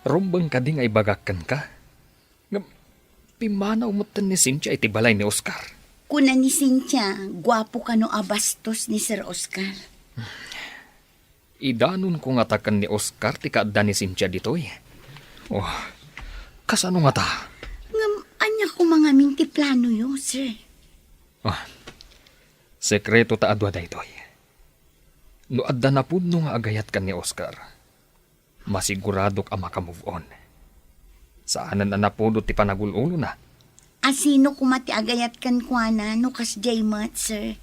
Rumbang ka di nga ibagakan ka. Pimanaw mo tan ni Cynthia iti balay ni Oscar. Kuna ni Cynthia, guwapo ka no abastos ni Sir Oscar. Idanon ko nga takan ni Oscar ti kaadda ni Cynthia ditoy. Kasano nga ta? Anya ko mga minti plano yo, sir. Sekreto ta adwa daytoy. No adda na pud no nga agayat kan ni Oscar, masiguradok ang makamove on. Saanan na napudot ti panagulo na, Asino kumati agayat kan kuana no kas jaymat, sir.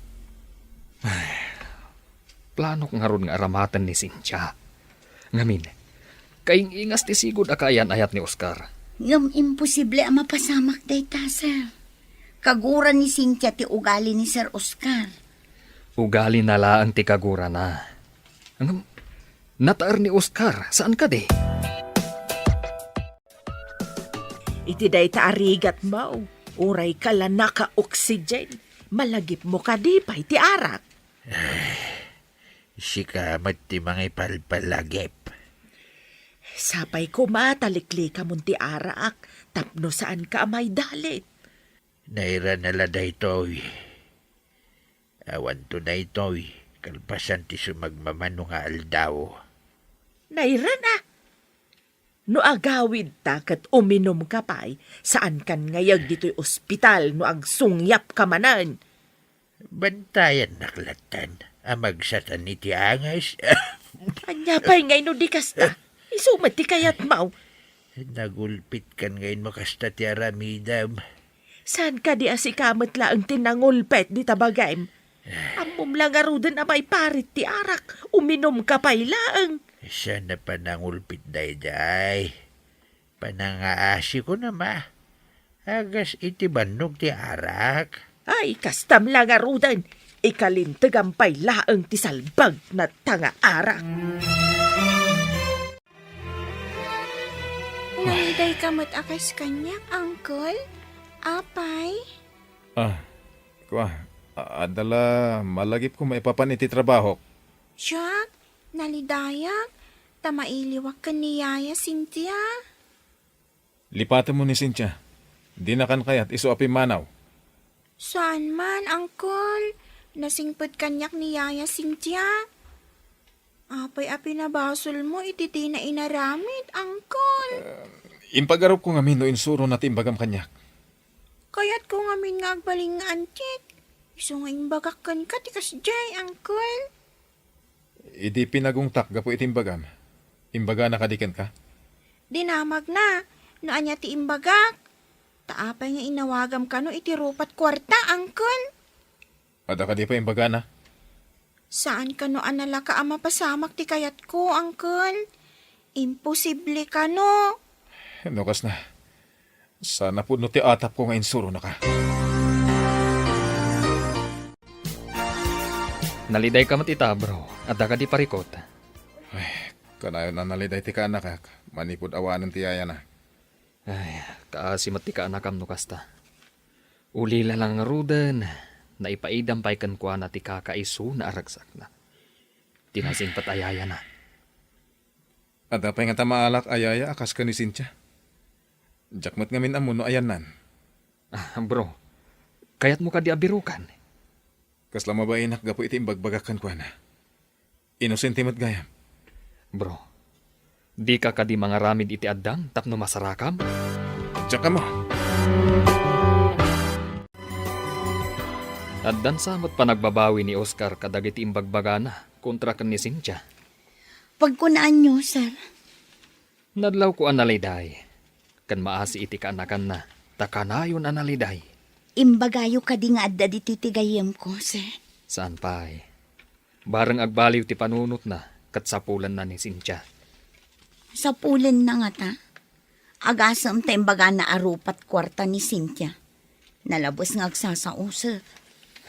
Plano kong haron nga aramatan ni Cynthia. Ngamin, kaing ingas ti sigod akayan ayat ni Oscar. Ngam imposible ang mapasamak dayta, sir. Kaguran ni Cynthia ti ugali ni Sir Oscar. Ugali na laang ti kagura na. Ang nataar ni Oscar, saan ka di? Iti day taarigat mo. Uray ka lang naka-oxygen. Malagip mo ka di pa iti arak. Sikamat ti mga ipalpalagip. Sapay ko matalikli ka mun ti arak. Tapno saan ka may dalit. Naira nala da ito'y. Awan to na ito'y. Kalpasan ti sumagmamano nga aldaw. Naira na. No agawid ta kat uminom ka pa'y, saan kan ngayag dito'y ospital no ag sungyap ka manan. Bantayan naklatan. Amagsatan ni ti angas. Anya pa'y ngay no di kasta. Isumat ti kayat mau. Nagulpit kan ngayon mo kasta ti aramidam. Saan ka di asikamat laang tinangulpet di tabagay? Amom lang arudan na may parit ti arak. Uminom ka pa'y laang. Sana panangulpit day. Panangaasi ko na ma. Agas iti banog ti arak. Ay, kastam lang arudan. Ikalintagang pa'y laang ti salbag na tanga arak. Naliday kamot akas kanyak, Uncle? Apay? Adala, malagip ko maipapan iti trabaho. Jack, nalidayak, tamailiwak ka ni Yaya Cynthia. Lipatan mo ni Cynthia. Di na kan kayat iso api manaw. Saan man, Uncle? Nasingpot kanyak ni Yaya Cynthia. Apay-api na basol mo, ititi na inaramid, Uncle. Impagarap ko nga no insuro na timbagam kanyak. Kaya't ko nga min nga agbaling nga antik. Iso nga imbagakan ka, tikas jay, Uncle. Idi pinagungtak gapo itimbagam. Imbaga na kadikan ka? Dinamag na, no anya ti imbagak. Taapay nga inawagam ka no iti rupat kwarta, Uncle. Ada ka di pa imbaga na? Saan ka no anala ka ama pasamak ti kayat ko, Uncle? Imposible ka no. Nukas na. Sana po no ti atap ko nga insuro na ka. Naliday ka matita, bro. At ka di parikot. Kanayon na naliday ti ka anak, manipod awanan ti yaya na. Ay, kaasimat ti ka anakam no kasta. Ulila lang rudan. Naipaidam pa'y kankwa na ti kakaiso na aragsak na. Tinasing patayaya na. Ada pa nga tamaalak ayaya akas ka ni Cynthia. Jakmat ngamin amo no ayanan. Bro, kayat mo ka di abirukan. Kasla mabainak gapo iti imbagbagakan kwa na. Inosentimat gayam. Bro, di ka di mga ramid iti addang tapno masarakam? Tsaka mo. Addan samot pa nagbabawi ni Oscar kadag iti imbagbagana kontra kan ni Cynthia. Pagkunaan nyo, sir. Nadlaw ko analiday. Kan maasi iti kaanakan na, takanayon analiday. Imbagayo ka di nga adda dito tigayem ko, sir. Saan pa'y? Barang agbaliw ti panunot na, katsapulan na ni Cynthia. Sa pulin na nga ta. Agasam ta imbaga na arupat kwarta ni Cynthia. Nalabos nga agsasausap.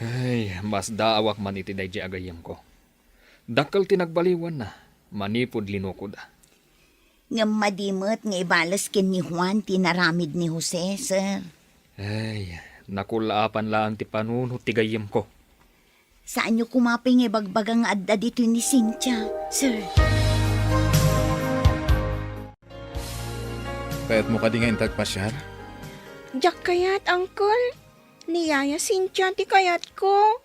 Ay, mas daawak man iti dayjay agayam ko. Dakkel tinagbaliwan na, manipod linukod. Nga madimot nga ibalas kin ni Juan tinaramid ni Jose, sir. Ay, nakulaapan lang ti panunot ti gayam ko. Saan nyo kumapay nga bagbagang adda dito ni Cynthia, sir? Kaya't mo ka di nga intagpasyar? Jack kayat, Uncle. Ni Yaya Cynthia ti kayat ko.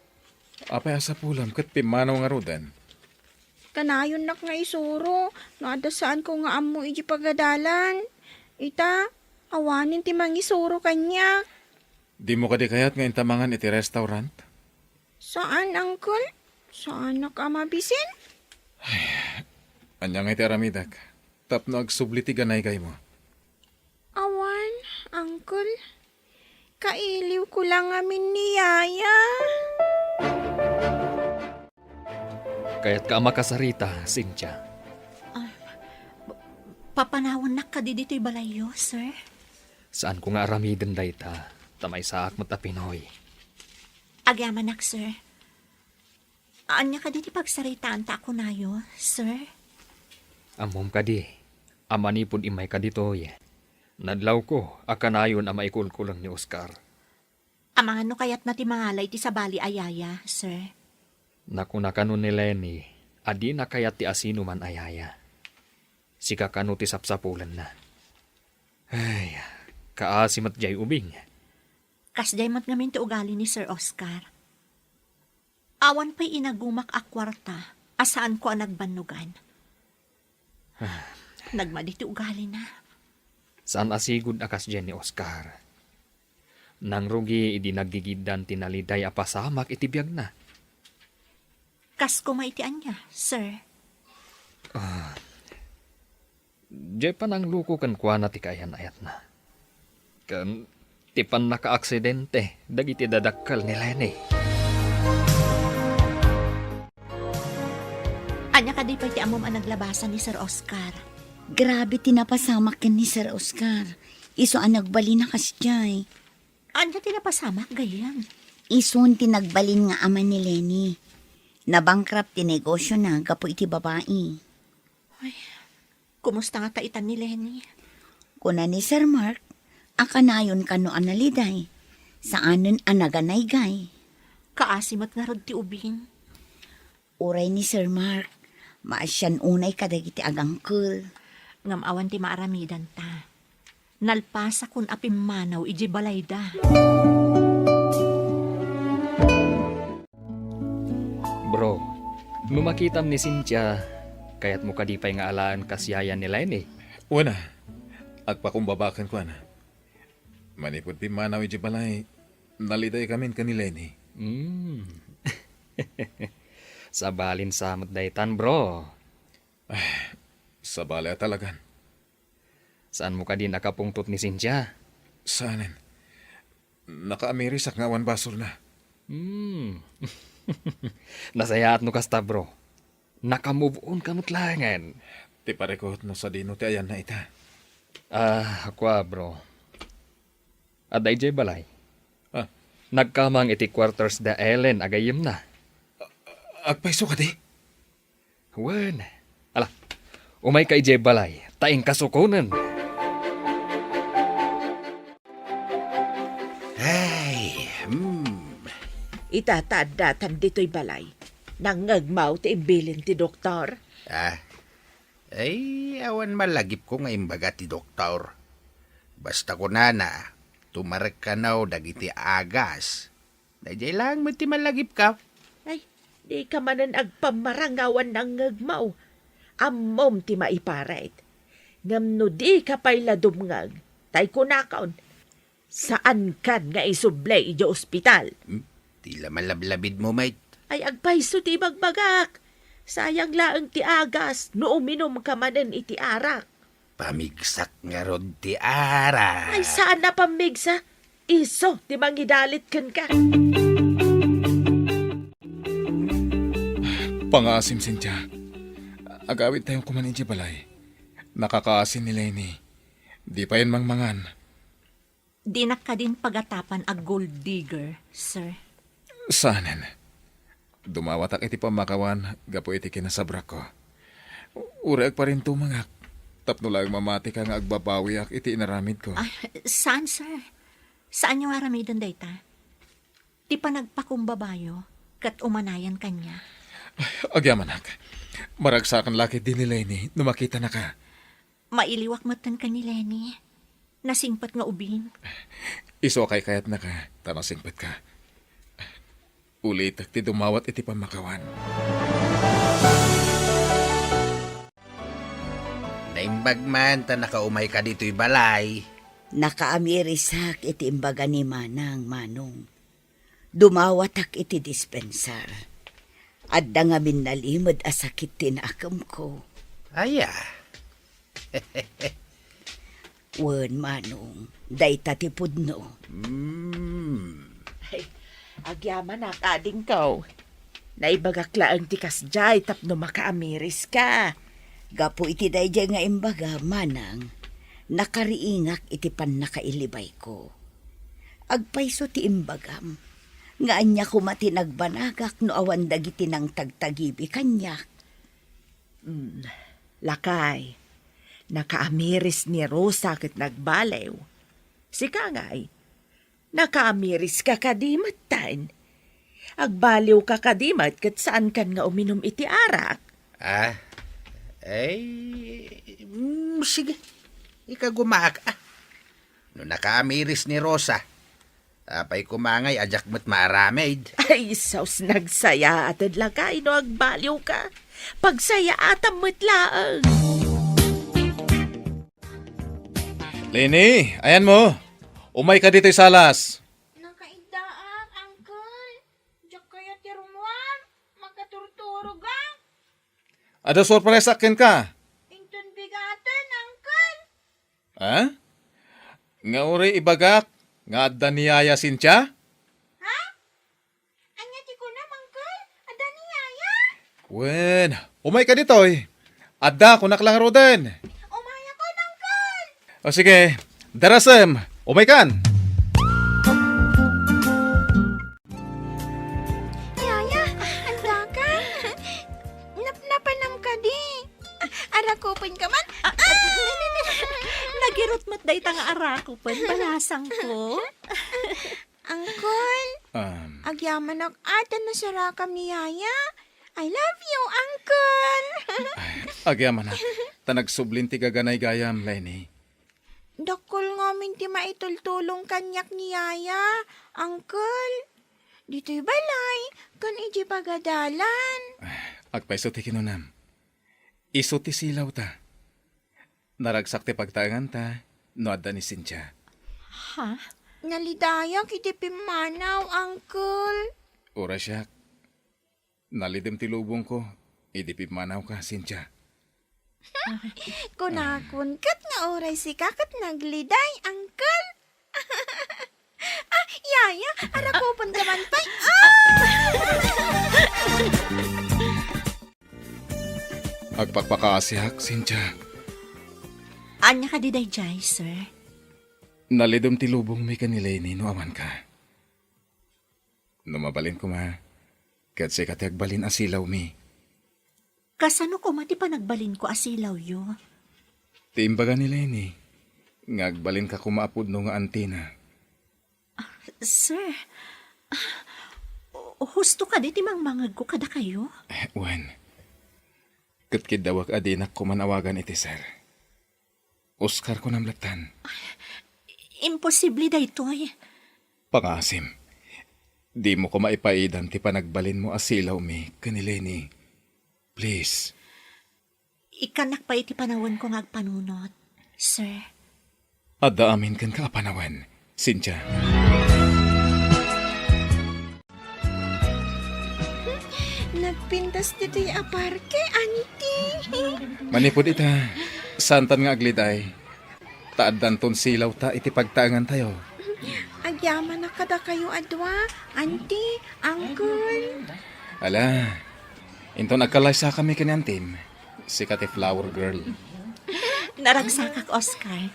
Apay asa pulam kat pimanaw nga rudan. Kanayon nak nga isuro. Naadasaan ko nga amo iji pagadalan. Ita, awanin ti mangisuro kanya. Di mo ka di kayat nga intamangan iti restaurant? Saan, Uncle? Saan na ka mabisin? Anya nga iti aramidak. Tapno agsubli ti ganay kay mo. Awan, Uncle. Kailiw ko lang amin ni Yaya. Kaya't ka makasarita, Cynthia. Papanawon nak ka di dito'y balayo, sir. Saan ko nga aramidin dayta, tamay saak mo ta Pinoy. Agyaman nak, sir. Anya ka diti pagsaritaan ta ako nayo, sir. Amom ka di, amanipod imay ka ditoy. Nadlaw ko, akanayon ang maikulkulang ni Oscar. Amang ano kayat na ti mangalay ti sabali ayaya, sir. Nakuna kanon ni Lenny, adi na kayat ti asino man ayaya. Sika kano ti sapsapulan na. Ay, kaasim at jay ubing. Kasday mo't ngamin ti ugali ni Sir Oscar. Awan pa'y inagumak a kwarta, asaan ko ang nagbanugan. Nagmali ti ugali na. Saan asigod akas dyan ni Oscar? Nang rugi, idi naggigidan tinaliday apasamak itibiyag na. Kas kumaitian niya, sir. Diyay pa nang luko kan kwa na ti kayan ayat na. Kan tipan naka-aksidente, dagiti dadakkal ni Lenny. Anya ka di pa'y ti amom ang naglabasan ni Sir Oscar. Grabe tinapasamak ken ni Sir Oscar. Iso ang nagbali na kasjay. Anya tinapasamak gayam. Ison tinagbalin nga ama ni Lenny. Nabangkrap ti negosyo na gapo iti babae. Kumusta nga taitan ni Lenny? Kuna ni Sir Mark, akanayon kano analiday. Saanen anaganaygay. Kaasimot nga rod ti ubing. Uray ni Sir Mark, maasyan unay kadagiti agangkul. Ngamawan ti maaramidan ta. Nalpasa kun apimanaw iji balayda. Bro, numakitam ni Cynthia, kaya't mo kadipay nga alaan kasyayan ni Lenny. Una, agpakumbabakan ko na. Manipod ti manaw iti balay, naliday kamin ka ni Lenny. Sabalin samot daytan, bro. Sa balay talagan. Saan mo ka din nakapungtot ni Cynthia? Saanin? Naka-amerisak nga awan basol na. Nasayaat no kasta, bro. Nakamove on kamot langan. Ti parekot no sa dino ti ayan na ita. Aqua, bro. Aday jay balay. Ah. Nagkamang iti quarters da Ellen agayim na. Agpaiso ka di? Wen. Ala, umay ka ijay balay. Taing kasukunan. Ay, Itatadatan dito'y balay. Nangagmaw ti imbilin ti doktor. Ay, awan malagip ko nga imbaga ti doktor. Basta ko na, tumarek ka na dagiti agas. Dajay lang mo ti malagip ka. Ay, di ka manan agpamarangawan ng ngagmaw. Ammom ti maiparait. Ngamno di ka pa'y ladumngag. Tay kunakaon. Saan kan nga isublay iti ospital? Tila malablabid mo, mate. Ay agpaiso ti bagbagak. Sayang laeng ti agas no uminom ka manen iti arak. Pamigsak nga rod ti ara. Ay saan na pamigsa? Iso ti mangidalit ken ka. Pangasim, Cynthia. Agawit tayong kumanin iti balay. Nakakaasin ni Lenny. Di pa yan mangmangan. Di na ka din pagatapan a gold digger, sir. Saanin? Dumawatak iti pamakawan, gapo iti kinasabrak ko. Urag pa rin tumangak. Tapno lang mamati ka nga agbabawi ak iti inaramid ko. Saan, sir? Saan yung aramidan dayta? Di pa nagpakumbabayo, kat umanayan kanya. Agyamanak. Maragsakan laki din ni Lenny, numakita na ka. Mailiwak matan ka ni Lenny. Nasingpat nga ubing. Iso kay kayat na ka, tanasingpet ka. Ulit ti dumawat iti pamakawan. Naimbag man, nakaumay ka dito'y balay. Nakaamirisak iti imbaga ni Manang Manong. Dumawatak iti dispensar. Adda nga minalimod asakit tinakam ko. Aya. Wen manong, day tatipod no. Ay, agyaman na kading kaw. Naibagaklaan ti kasjay tapno makaamiris ka. Gapo iti dayjay nga imbaga, manang, nakariingak iti pan nakailibay ko. Agpayso ti imbagam, nga anya ko matinagbanagak no awan dagiti nang tagtagibi kanyak. Lakay, nakaamiris ni Rosa ket nagbalew. Sika nga'y, nakaamiris ka kadimat tan. Agbaliw ka kadimat ket saan kan nga uminom iti arak. Sige. Ikagumaak. No nakaamiris ni Rosa. Apay kumangay, ajak mo't maaramid. Ay, saus nagsaya atad lakay no agbaliw ka. Pagsaya atam mo't laang. Lenny, ayan mo. Umay ka dito'y salas. Nakaidaan, Uncle. Diyak kaya ti Romuan. Makaturturog ang. Ada sorpresa ken ka. Inton bigatan, Uncle. Ha? Nga uri ibagak, nga adda niyaya Cynthia? Ha? Anya ti ko na, Uncle. Ada ni Yaya. Wen, umay ka dito'y. Adda, kunak lang roden. Umaya ko, Uncle. O sige, darasem, umay kan. Yaya, anda ka. Napnapanam ka di. Arakupin ka man. Nagirot mo't day tang arako pa, balasang ko. Uncle, agyaman ak atan na sarakam ni Yaya. I love you, Uncle. Agyaman na, tanagsublin ti gaganay gayam, Lenny. Dakol nga min ti maitultulong kanyak ni Yaya, Uncle. Dito'y balay, kan iji pagadalan. Agpaiso ti kinunam. Iso ti silaw ta. Naragsak ti pagtaangan ta, no adda ni Cynthia. Ha? Nalidayak iti pimanaw, Uncle. Ora siya. Nalidim ti lubong ko, idipip manaw ka, Cynthia. Kunakun kat nga oray si kakat nagliday, Uncle. Yaya, arakupon ka man pa'y. Agpagpakaasiyak, Cynthia. Anya ka di dayjay, sir? Nalidom ti lubong may kanilay no aman ka. Numabalin ko ma, kat si kati agbalin asilaw mi. Kasano ko mati pa nagbalin ko asilaw yo? Ti imbaga ni Lenny, nga agbalin ka kumaapod no nga antina. Sir, husto ka di timangmangag ko kada kayo? Wen, katkid dawag adinak ko manawagan iti sir. Oscar ko namlatan. Imposible daytoy. Pangasim, di mo ko maipaidan ti panagbalin mo asilaw mi kanileni. Please. Ikanak pa iti panawan ko ngagpanunot, sir. Adda amin kan ka apanawan, Cynthia. Nagpintas dito'y aparke, auntie. Manipod ita, santan nga agliday. Taaddan ton silaw ta iti pagtaangan tayo. Agyaman na kada kayo adwa, auntie, uncle. Ala, into nagkalaysa kami kanyantim. Si kati flower girl. Naragsakak, Oscar.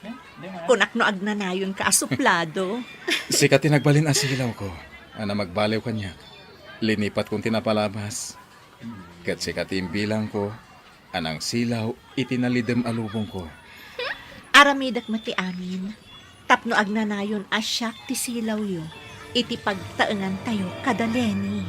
Kunak no agnanayon ka asuplado. Si kati nagbalin asilaw ko. Ana magbalew kanya. Linipat kong tinapalabas. Kat si kati bilang ko. Anang silaw itinalidem alubong ko. Aramidak mati amin. Tapno agnanayon asyak ti silaw yo. Iti pagtaengan tayo kadaleni.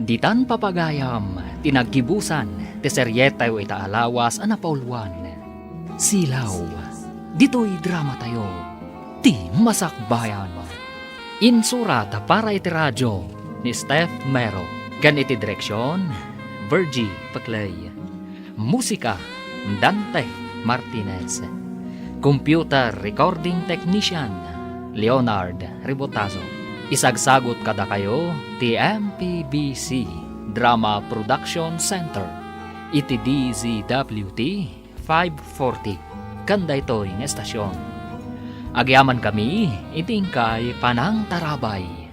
Ditan papagayam, tinagkibusan, ti seryeta iti alawas a napauluan. Silaw, dito'y drama tayo, ti masakbayan. Insurat para iti radyo ni Steph Mero, gan iti direksyon, Virgie Paclay. Musika, Dante Martinez. Computer Recording Technician, Leonard Ribotazo. Isagsagot kada kayo, ti MPBC Drama Production Center. iti DZWT 540 kanda ito'y nga estasyon. Agyaman kami, itingkay Panang Tarabay.